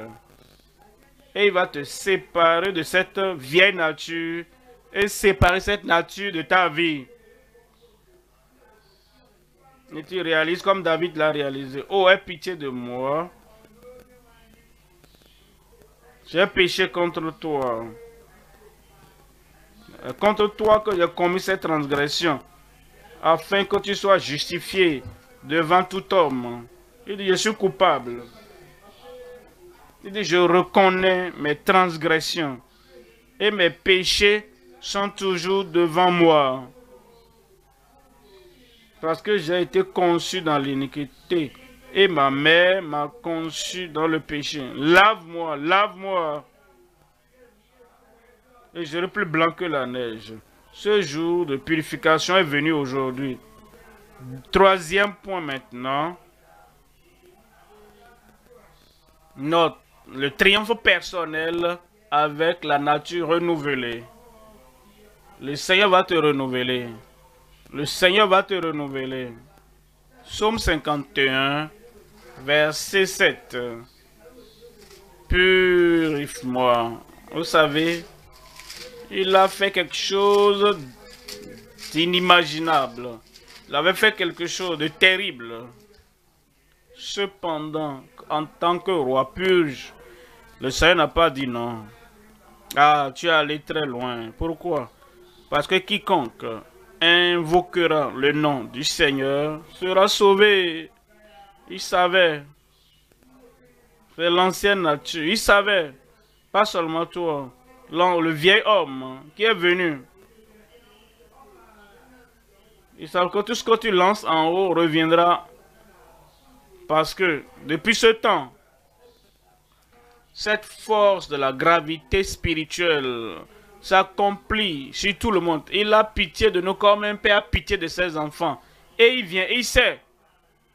Et il va te séparer de cette vieille nature et séparer cette nature de ta vie. Et tu réalises comme David l'a réalisé. Oh, aie pitié de moi. J'ai péché contre toi. Contre toi que j'ai commis cette transgression, afin que tu sois justifié devant tout homme. Il dit, je suis coupable. Il dit, je reconnais mes transgressions et mes péchés sont toujours devant moi. Parce que j'ai été conçu dans l'iniquité et ma mère m'a conçu dans le péché. Lave-moi, lave-moi. Et je serai plus blanc que la neige. Ce jour de purification est venu aujourd'hui. Troisième point maintenant. Le triomphe personnel avec la nature renouvelée. Le Seigneur va te renouveler. Le Seigneur va te renouveler. Psaume 51, verset 7. Purifie-moi. Vous savez, il a fait quelque chose d'inimaginable. Il avait fait quelque chose de terrible. Cependant, en tant que roi purge, le Seigneur n'a pas dit non. Ah, tu es allé très loin. Pourquoi? Parce que quiconque invoquera le nom du Seigneur sera sauvé. Il savait. C'est l'ancienne nature. Il savait. Pas seulement toi. Le vieil homme qui est venu. Il savait que tout ce que tu lances en haut reviendra. Parce que depuis ce temps, cette force de la gravité spirituelle s'accomplit sur tout le monde. Il a pitié de nous comme un père a pitié de ses enfants. Et il vient, il sait.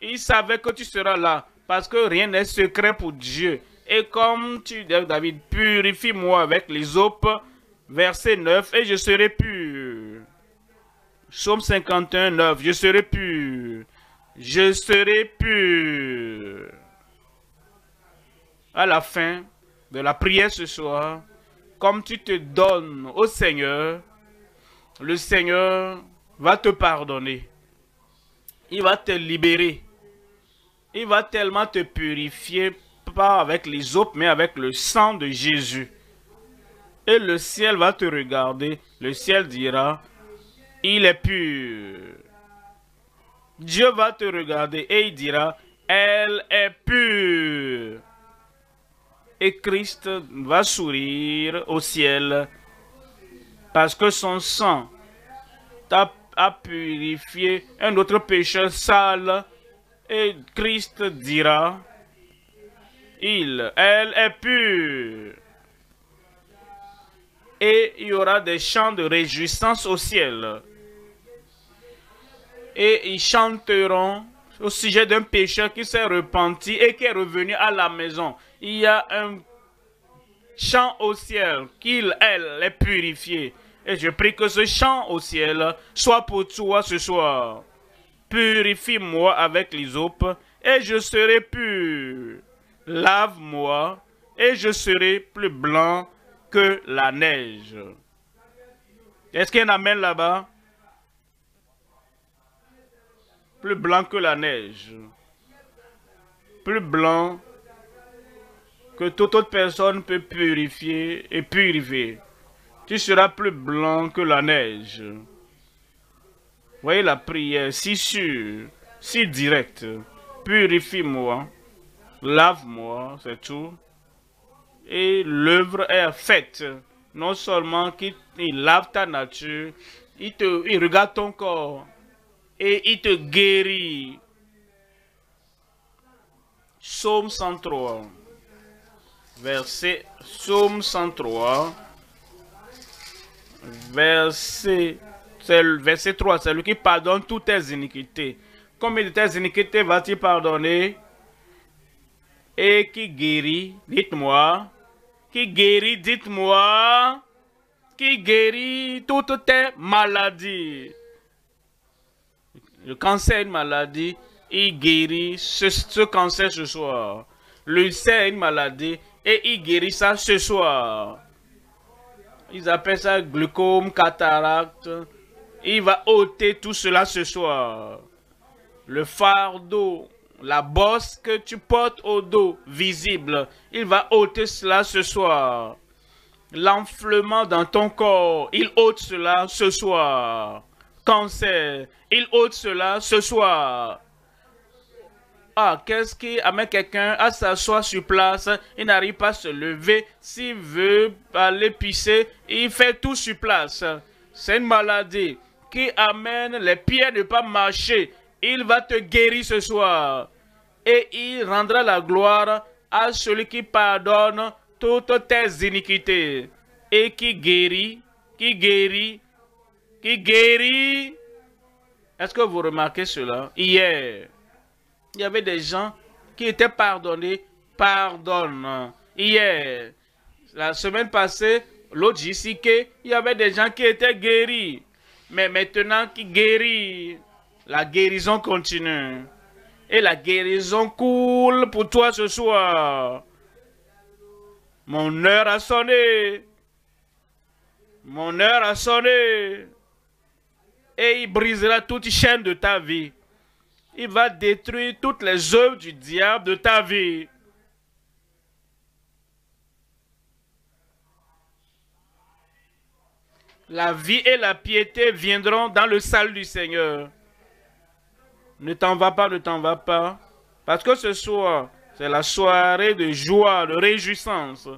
Il savait que tu seras là. Parce que rien n'est secret pour Dieu. Et comme tu dis, David, purifie-moi avec les eaux. Verset 9, et je serai pur. Psaume 51, 9, je serai pur. Je serai pur. À la fin de la prière ce soir, comme tu te donnes au Seigneur, le Seigneur va te pardonner. Il va te libérer. Il va tellement te purifier, pas avec les eaux, mais avec le sang de Jésus. Et le ciel va te regarder. Le ciel dira, il est pur. Dieu va te regarder et il dira, elle est pure. Et Christ va sourire au ciel parce que son sang a purifié un autre pécheur sale. Et Christ dira, elle est pure. Et il y aura des chants de réjouissance au ciel. Et ils chanteront au sujet d'un pécheur qui s'est repenti et qui est revenu à la maison. Il y a un chant au ciel elle est purifiée. Et je prie que ce chant au ciel soit pour toi ce soir. Purifie-moi avec l'hysope et je serai pur. Lave-moi et je serai plus blanc que la neige. Est-ce qu'il y a un amen là-bas? Plus blanc que la neige. Plus blanc que toute autre personne peut purifier et purifier. Tu seras plus blanc que la neige. Voyez la prière si sûre, si directe. Purifie-moi, lave-moi, c'est tout. Et l'œuvre est faite. Non seulement qu'il lave ta nature, il regarde ton corps et il te guérit. Psaume 103. Psaume 103. Verset 3. C'est lui qui pardonne toutes tes iniquités. Combien de tes iniquités va-t-il pardonner? Et qui guérit, dites-moi. Qui guérit, dites-moi. Qui guérit toutes tes maladies. Le cancer est une maladie. Il guérit ce cancer ce soir. L'ulcère est une maladie. Et il guérit ça ce soir. Ils appellent ça glaucome, cataracte. Il va ôter tout cela ce soir. Le fardeau, la bosse que tu portes au dos, visible, il va ôter cela ce soir. L'enflement dans ton corps, il ôte cela ce soir. Cancer, il ôte cela ce soir. Ah, qu'est-ce qui amène quelqu'un à s'asseoir sur place, il n'arrive pas à se lever, s'il veut aller pisser, il fait tout sur place. C'est une maladie qui amène les pieds à ne pas marcher. Il va te guérir ce soir. Et il rendra la gloire à celui qui pardonne toutes tes iniquités. Et qui guérit, qui guérit, qui guérit. Est-ce que vous remarquez cela? Hier, il y avait des gens qui étaient pardonnés, pardonnent. Hier, la semaine passée, l'autre JCK, il y avait des gens qui étaient guéris. Mais maintenant, qui guérit, la guérison continue. Et la guérison coule pour toi ce soir. Mon heure a sonné. Mon heure a sonné. Et il brisera toute chaîne de ta vie. Il va détruire toutes les œuvres du diable de ta vie. La vie et la piété viendront dans le salut du Seigneur. Ne t'en va pas, ne t'en va pas. Parce que ce soir, c'est la soirée de joie, de réjouissance.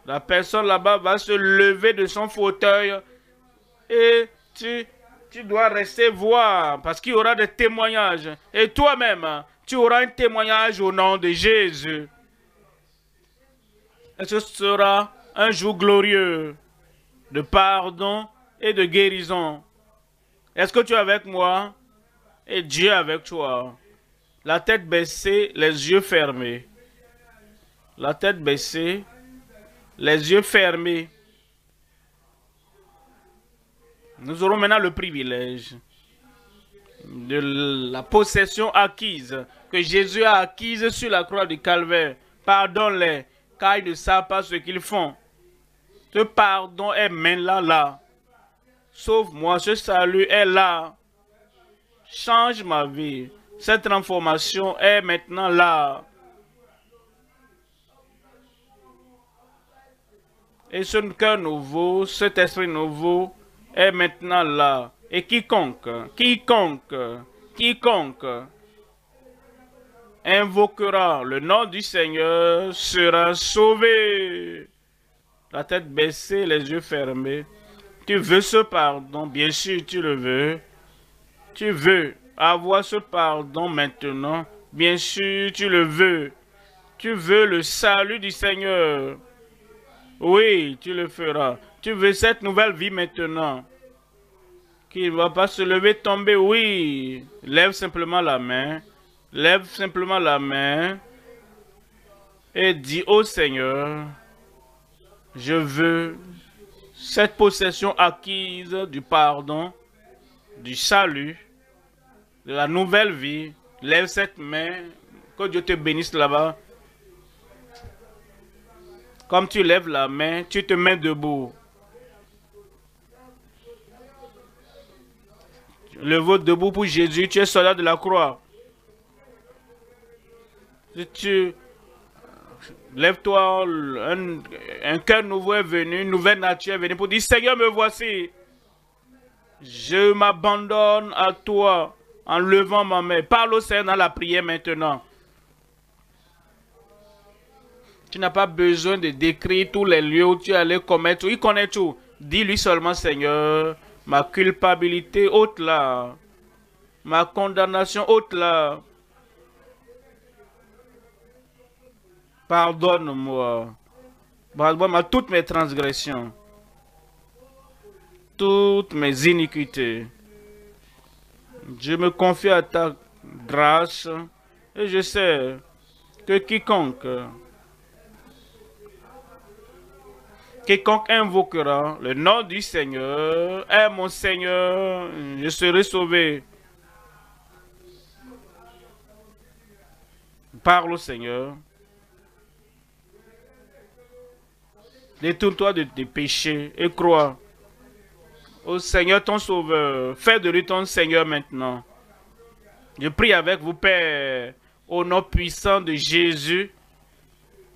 La personne là-bas va se lever de son fauteuil et tu dois rester voir parce qu'il y aura des témoignages. Et toi-même, tu auras un témoignage au nom de Jésus. Et ce sera un jour glorieux. de pardon et de guérison. Est-ce que tu es avec moi? Et Dieu est avec toi. La tête baissée, les yeux fermés. La tête baissée, les yeux fermés. Nous aurons maintenant le privilège de la possession acquise, que Jésus a acquise sur la croix du Calvaire. Pardonne-les, car ils ne savent pas ce qu'ils font. Ce pardon est maintenant là. Sauve-moi, ce salut est là. Change ma vie. Cette transformation est maintenant là. Et ce cœur nouveau, cet esprit nouveau est maintenant là. Et quiconque invoquera le nom du Seigneur sera sauvé. La tête baissée, les yeux fermés. Tu veux ce pardon? Bien sûr, tu le veux. Tu veux avoir ce pardon maintenant? Bien sûr, tu le veux. Tu veux le salut du Seigneur? Oui, tu le feras. Tu veux cette nouvelle vie maintenant? Qui ne va pas se lever, tomber? Oui. Lève simplement la main. Lève simplement la main. Et dis au Seigneur, je veux cette possession acquise du pardon, du salut, de la nouvelle vie. Lève cette main. Que Dieu te bénisse là-bas. Comme tu lèves la main, tu te mets debout. Lève debout pour Jésus, tu es soldat de la croix. Si tu lève-toi, un cœur nouveau est venu, une nouvelle nature est venue pour dire, Seigneur, me voici. Je m'abandonne à toi en levant ma main. Parle au Seigneur dans la prière maintenant. Tu n'as pas besoin de décrire tous les lieux où tu allais commettre. Il connaît tout. Dis-lui seulement, Seigneur, ma culpabilité ôte là. Ma condamnation ôte là. Pardonne-moi. Pardonne-moi toutes mes transgressions. Toutes mes iniquités. Je me confie à ta grâce et je sais que quiconque invoquera le nom du Seigneur est mon Seigneur, je serai sauvé. Parle au Seigneur. Détourne-toi de tes péchés et crois au Seigneur ton Sauveur. Fais de lui ton Seigneur maintenant. Je prie avec vous, Père, au nom puissant de Jésus.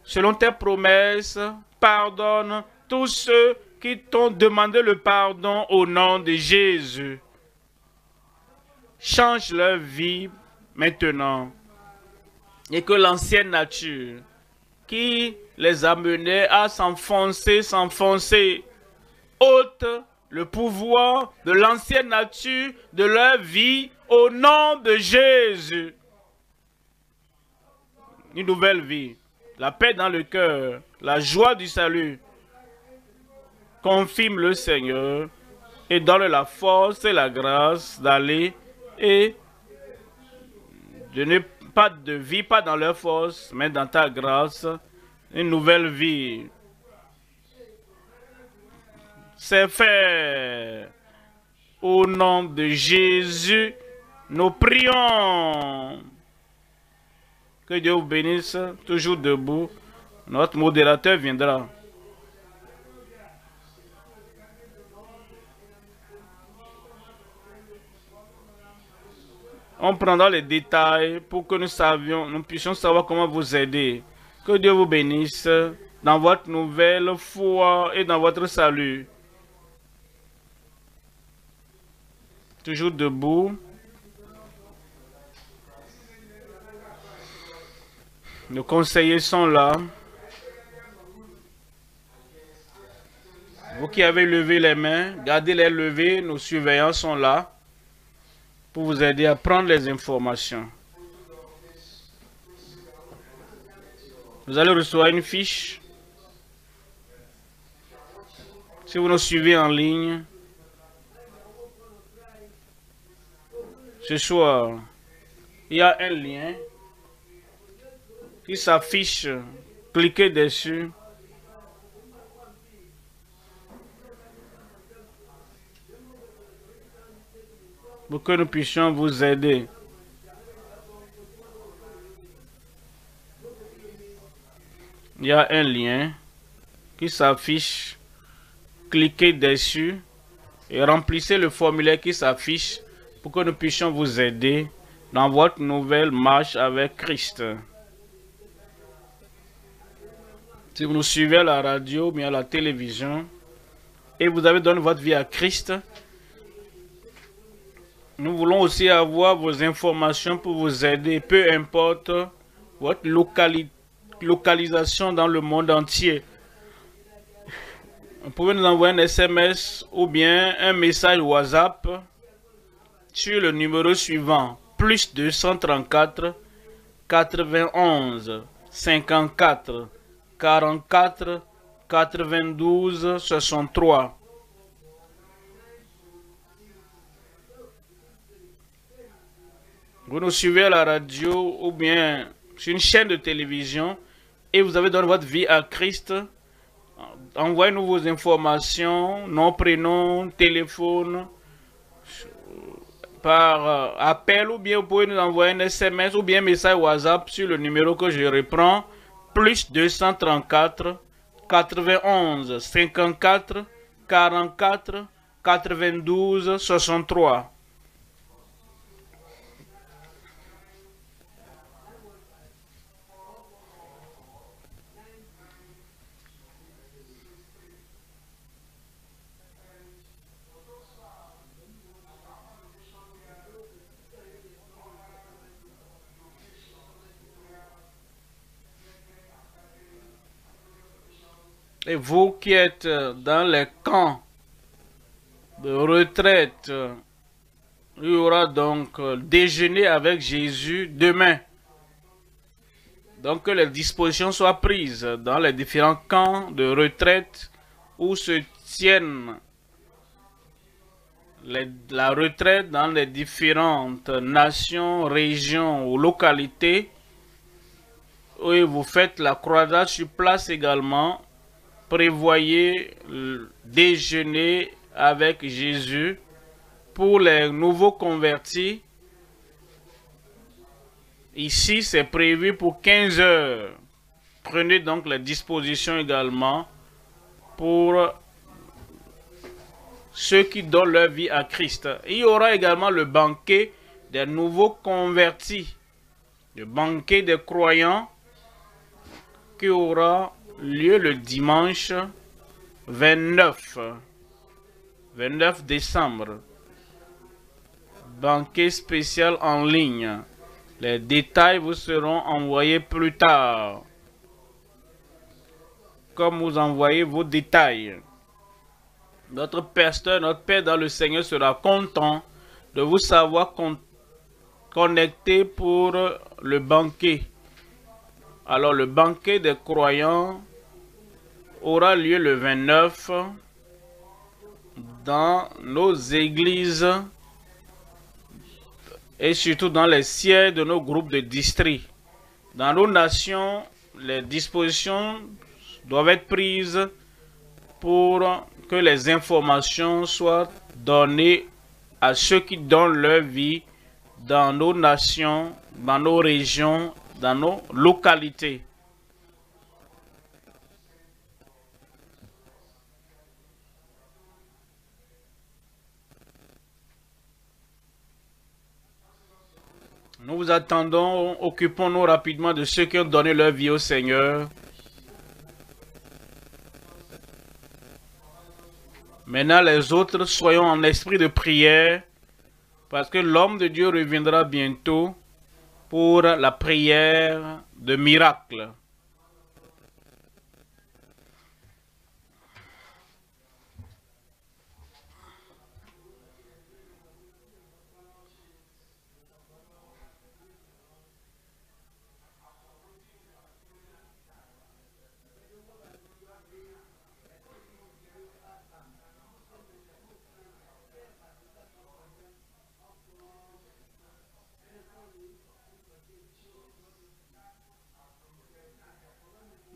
Selon tes promesses, pardonne tous ceux qui t'ont demandé le pardon au nom de Jésus. Change leur vie maintenant. Et que l'ancienne nature qui les amenait à s'enfoncer, ôte le pouvoir de l'ancienne nature de leur vie au nom de Jésus. Une nouvelle vie, la paix dans le cœur, la joie du salut. Confirme le Seigneur et donne la force et la grâce d'aller et de ne pas de vie, pas dans leur force, mais dans ta grâce, une nouvelle vie. C'est fait. Au nom de Jésus, nous prions. Que Dieu vous bénisse, toujours debout. Notre modérateur viendra. On prendra les détails pour que nous puissions savoir comment vous aider. Que Dieu vous bénisse dans votre nouvelle foi et dans votre salut. Toujours debout. Nos conseillers sont là. Vous qui avez levé les mains, gardez-les levées. Nos surveillants sont là pour vous aider à prendre les informations. Vous allez recevoir une fiche. Si vous nous suivez en ligne, ce soir, il y a un lien qui s'affiche. Cliquez dessus. Pour que nous puissions vous aider. Il y a un lien qui s'affiche. Cliquez dessus et remplissez le formulaire qui s'affiche pour que nous puissions vous aider dans votre nouvelle marche avec Christ. Si vous nous suivez à la radio ou bien à la télévision et vous avez donné votre vie à Christ, nous voulons aussi avoir vos informations pour vous aider, peu importe votre localisation dans le monde entier. Vous pouvez nous envoyer un SMS ou bien un message WhatsApp sur le numéro suivant, plus 234 91 54 44 92 63. Vous nous suivez à la radio ou bien sur une chaîne de télévision et vous avez donné votre vie à Christ. Envoyez-nous vos informations, nom, prénom, téléphone, par appel ou bien vous pouvez nous envoyer un SMS ou bien un message WhatsApp sur le numéro que je reprends, plus 234 91 54 44 92 63. Et vous qui êtes dans les camps de retraite, il y aura donc déjeuner avec Jésus demain. Donc que les dispositions soient prises dans les différents camps de retraite où se tiennent la retraite dans les différentes nations, régions ou localités. Et vous faites la croisade sur place également. Prévoyez déjeuner avec Jésus pour les nouveaux convertis. Ici, c'est prévu pour 15 heures. Prenez donc les dispositions également pour ceux qui donnent leur vie à Christ. Il y aura également le banquet des nouveaux convertis, le banquet des croyants qui aura lieu le dimanche 29 décembre. Banquet spécial en ligne. Les détails vous seront envoyés plus tard. Comme vous envoyez vos détails. Notre pasteur, notre Père dans le Seigneur sera content de vous savoir connecter pour le banquet. Alors le banquet des croyants aura lieu le 29 dans nos églises et surtout dans les sièges de nos groupes de district. Dans nos nations, les dispositions doivent être prises pour que les informations soient données à ceux qui donnent leur vie dans nos nations, dans nos régions, dans nos localités. Nous vous attendons, occupons-nous rapidement de ceux qui ont donné leur vie au Seigneur. Maintenant, les autres, soyons en esprit de prière, parce que l'homme de Dieu reviendra bientôt pour la prière de miracle.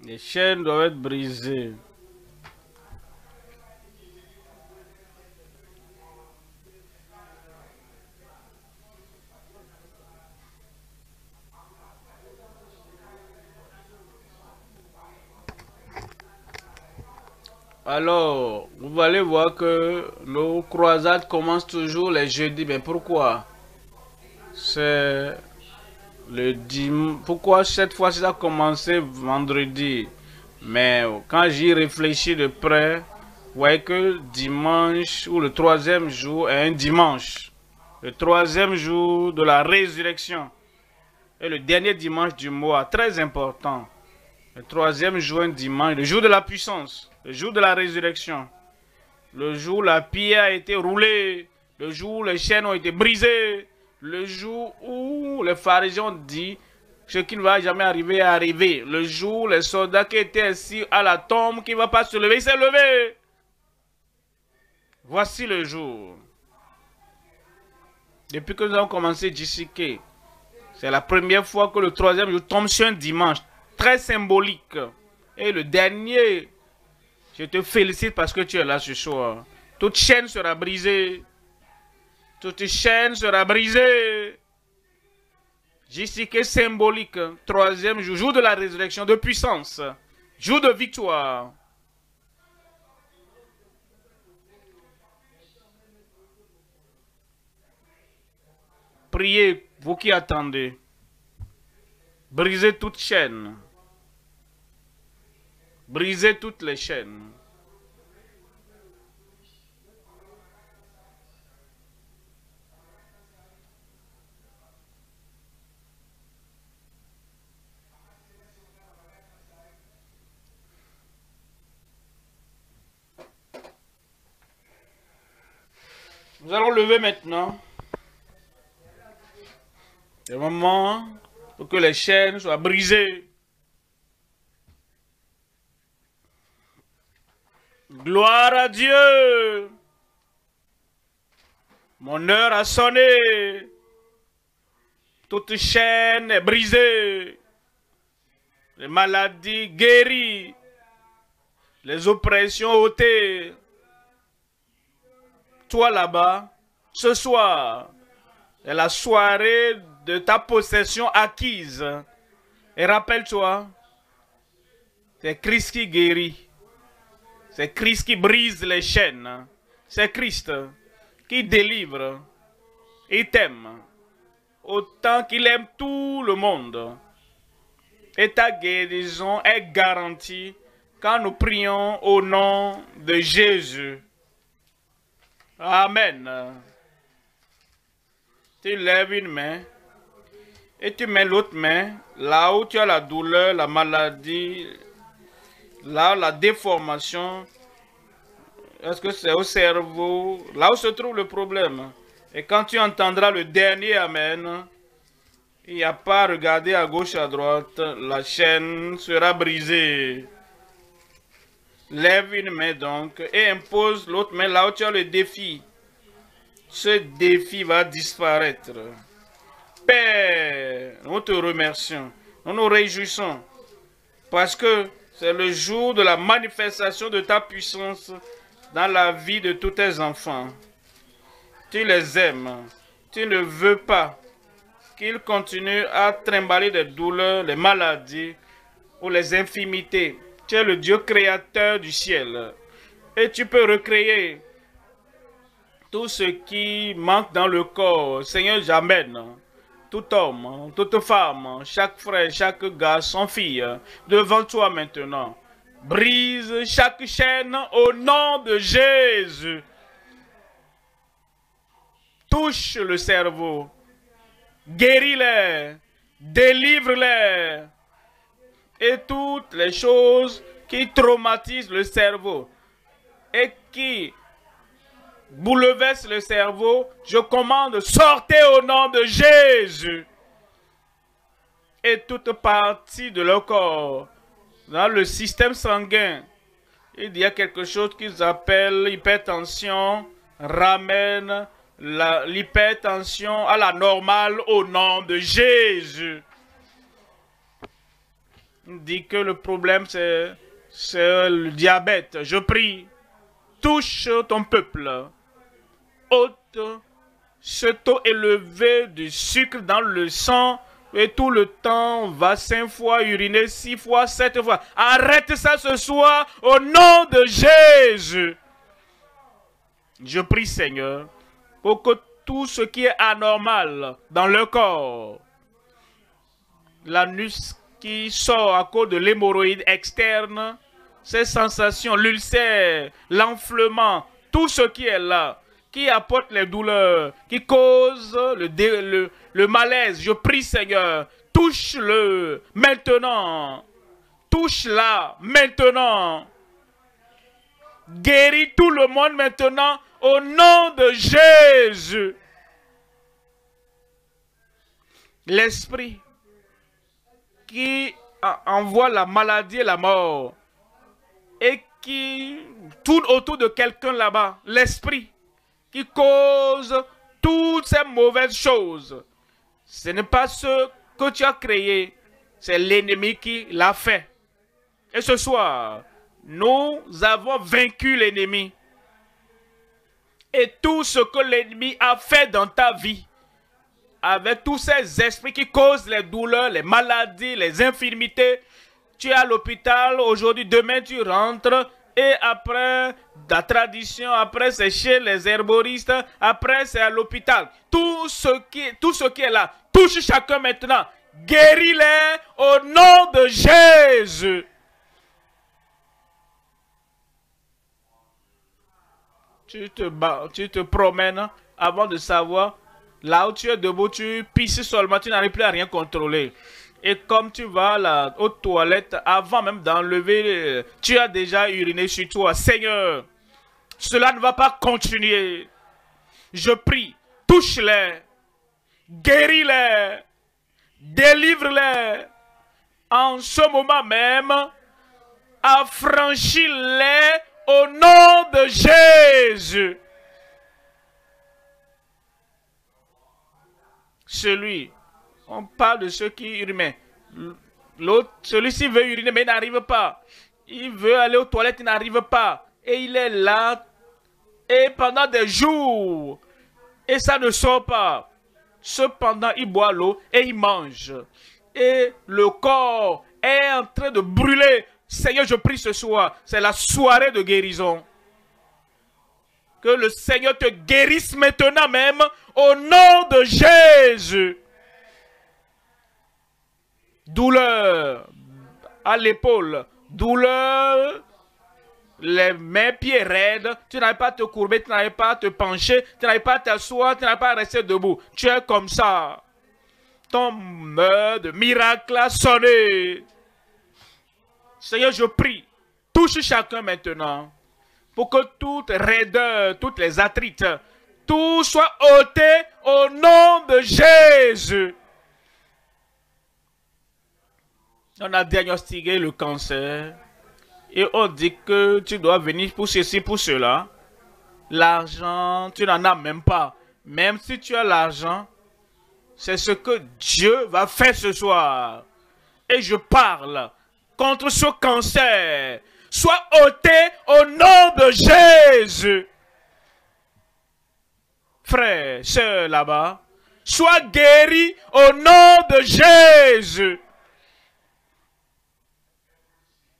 Les chaînes doivent être brisées. Alors, vous allez voir que nos croisades commencent toujours les jeudis. Mais pourquoi? C'est le dimanche. Pourquoi cette fois-ci ça a commencé vendredi? Mais quand j'y réfléchis de près, vous voyez que dimanche ou le troisième jour est un dimanche. Le troisième jour de la résurrection. Et le dernier dimanche du mois, très important. Le troisième jour, un dimanche, le jour de la puissance, le jour de la résurrection. Le jour où la pierre a été roulée, le jour où les chaînes ont été brisées, le jour où les pharisiens ont dit ce qui ne va jamais arriver est arrivé. Le jour où les soldats qui étaient assis à la tombe qui ne va pas se lever, il s'est levé. Voici le jour. Depuis que nous avons commencé JCK, c'est la première fois que le troisième jour tombe sur un dimanche. Très symbolique. Et le dernier, je te félicite parce que tu es là ce soir. Toute chaîne sera brisée. Toute chaîne sera brisée. JCK symbolique. Troisième jour, jour de la résurrection, de puissance. Jour de victoire. Priez, vous qui attendez. Brisez toute chaîne. Brisez toutes les chaînes. Nous allons lever maintenant. C'est le moment pour que les chaînes soient brisées. Gloire à Dieu. Mon heure a sonné. Toute chaîne est brisée. Les maladies guéries. Les oppressions ôtées. Toi là-bas, ce soir, c'est la soirée de ta possession acquise. Et rappelle-toi, c'est Christ qui guérit. C'est Christ qui brise les chaînes. C'est Christ qui délivre. Il t'aime autant qu'il aime tout le monde. Et ta guérison est garantie quand nous prions au nom de Jésus. Amen. Tu lèves une main et tu mets l'autre main là où tu as la douleur, la maladie, là la déformation. Est-ce que c'est au cerveau? Là où se trouve le problème. Et quand tu entendras le dernier Amen, il n'y a pas à regarder à gauche, à droite, la chaîne sera brisée. Lève une main donc et impose l'autre main là où tu as le défi. Ce défi va disparaître. Père, nous te remercions. Nous nous réjouissons parce que c'est le jour de la manifestation de ta puissance dans la vie de tous tes enfants. Tu les aimes. Tu ne veux pas qu'ils continuent à trimballer des douleurs, les maladies ou les infirmités. Tu es le Dieu créateur du ciel. Et tu peux recréer tout ce qui manque dans le corps. Seigneur, j'amène tout homme, toute femme, chaque frère, chaque garçon, fille, devant toi maintenant. Brise chaque chaîne au nom de Jésus. Touche le cerveau. Guéris-les. Délivre-les. Et toutes les choses qui traumatisent le cerveau et qui bouleversent le cerveau, je commande, sortez au nom de Jésus. Et toute partie de leur corps, dans le système sanguin, il y a quelque chose qu'ils appellent hypertension, ramène l'hypertension à la normale au nom de Jésus. Il dit que le problème c'est le diabète. Je prie, touche ton peuple. Ôte ce taux élevé de sucre dans le sang et tout le temps va 5 fois uriner, 6 fois, 7 fois. Arrête ça ce soir au nom de Jésus. Je prie, Seigneur, pour que tout ce qui est anormal dans le corps, l'anus qui sort à cause de l'hémorroïde externe, ces sensations, l'ulcère, l'enflement, tout ce qui est là, qui apporte les douleurs, qui cause le malaise, je prie, Seigneur, touche-le maintenant, touche-la maintenant, guéris tout le monde maintenant au nom de Jésus. L'esprit qui envoie la maladie et la mort et qui tourne autour de quelqu'un là-bas, l'esprit qui cause toutes ces mauvaises choses, ce n'est pas ce que tu as créé, c'est l'ennemi qui l'a fait. Et ce soir, nous avons vaincu l'ennemi. Et tout ce que l'ennemi a fait dans ta vie, avec tous ces esprits qui causent les douleurs, les maladies, les infirmités, tu es à l'hôpital, aujourd'hui, demain tu rentres, et après la tradition, après c'est chez les herboristes, après c'est à l'hôpital. Tout ce qui est là, touche chacun maintenant, guéris-les au nom de Jésus. Tu te promènes avant de savoir, là où tu es debout, tu pisses seulement, tu n'arrives plus à rien contrôler. Et comme tu vas aux toilettes, avant même d'enlever, tu as déjà uriné sur toi. Seigneur, cela ne va pas continuer. Je prie, touche-les, guéris-les, délivre-les. En ce moment même, affranchis-les au nom de Jésus. On parle de ceux qui urinent. L'autre, celui-ci veut uriner, mais il n'arrive pas. Il veut aller aux toilettes, il n'arrive pas. Et il est là, et pendant des jours, et ça ne sort pas. Cependant, il boit l'eau et il mange. Et le corps est en train de brûler. Seigneur, je prie ce soir, c'est la soirée de guérison. Que le Seigneur te guérisse maintenant même au nom de Jésus. Douleur à l'épaule, douleur, les mains, pieds raides, tu n'arrives pas à te courber, tu n'arrives pas à te pencher, tu n'arrives pas à t'asseoir, tu n'arrives pas à rester debout. Tu es comme ça. Ton heure de miracle a sonné. Seigneur, je prie, touche chacun maintenant, pour que toute raideur, toutes les arthrites, tout soit ôté au nom de Jésus. On a diagnostiqué le cancer et on dit que tu dois venir pour ceci, pour cela. L'argent, tu n'en as même pas. Même si tu as l'argent, c'est ce que Dieu va faire ce soir. Et je parle contre ce cancer. Sois ôté au nom de Jésus. Frère, sœur là-bas, sois guéri au nom de Jésus.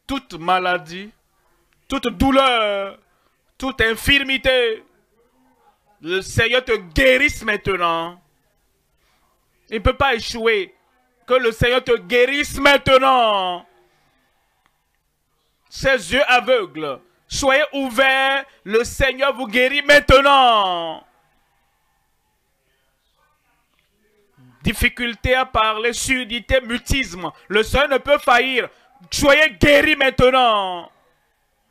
Toute maladie, toute douleur, toute infirmité, le Seigneur te guérisse maintenant. Il ne peut pas échouer. Que le Seigneur te guérisse maintenant. Ces yeux aveugles, soyez ouverts, le Seigneur vous guérit maintenant. Difficulté à parler, surdité, mutisme, le Seigneur ne peut faillir. Soyez guéris maintenant.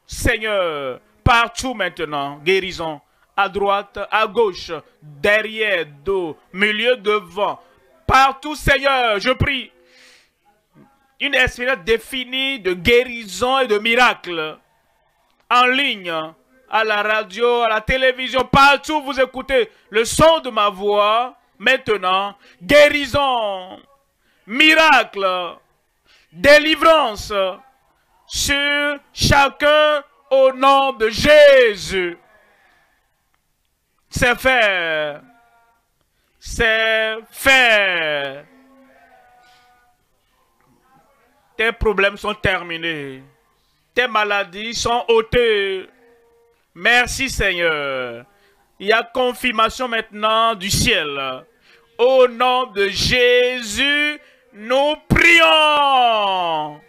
Seigneur, partout maintenant, guérison. À droite, à gauche, derrière, dos, milieu, devant. Partout, Seigneur, je prie. Une expérience définie de guérison et de miracle. En ligne, à la radio, à la télévision, partout vous écoutez le son de ma voix. Maintenant, guérison, miracle, délivrance sur chacun au nom de Jésus. C'est fait. C'est fait. Tes problèmes sont terminés. Tes maladies sont ôtées. Merci Seigneur. Il y a confirmation maintenant du ciel. Au nom de Jésus, nous prions.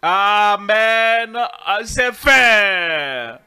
Amen. C'est fait.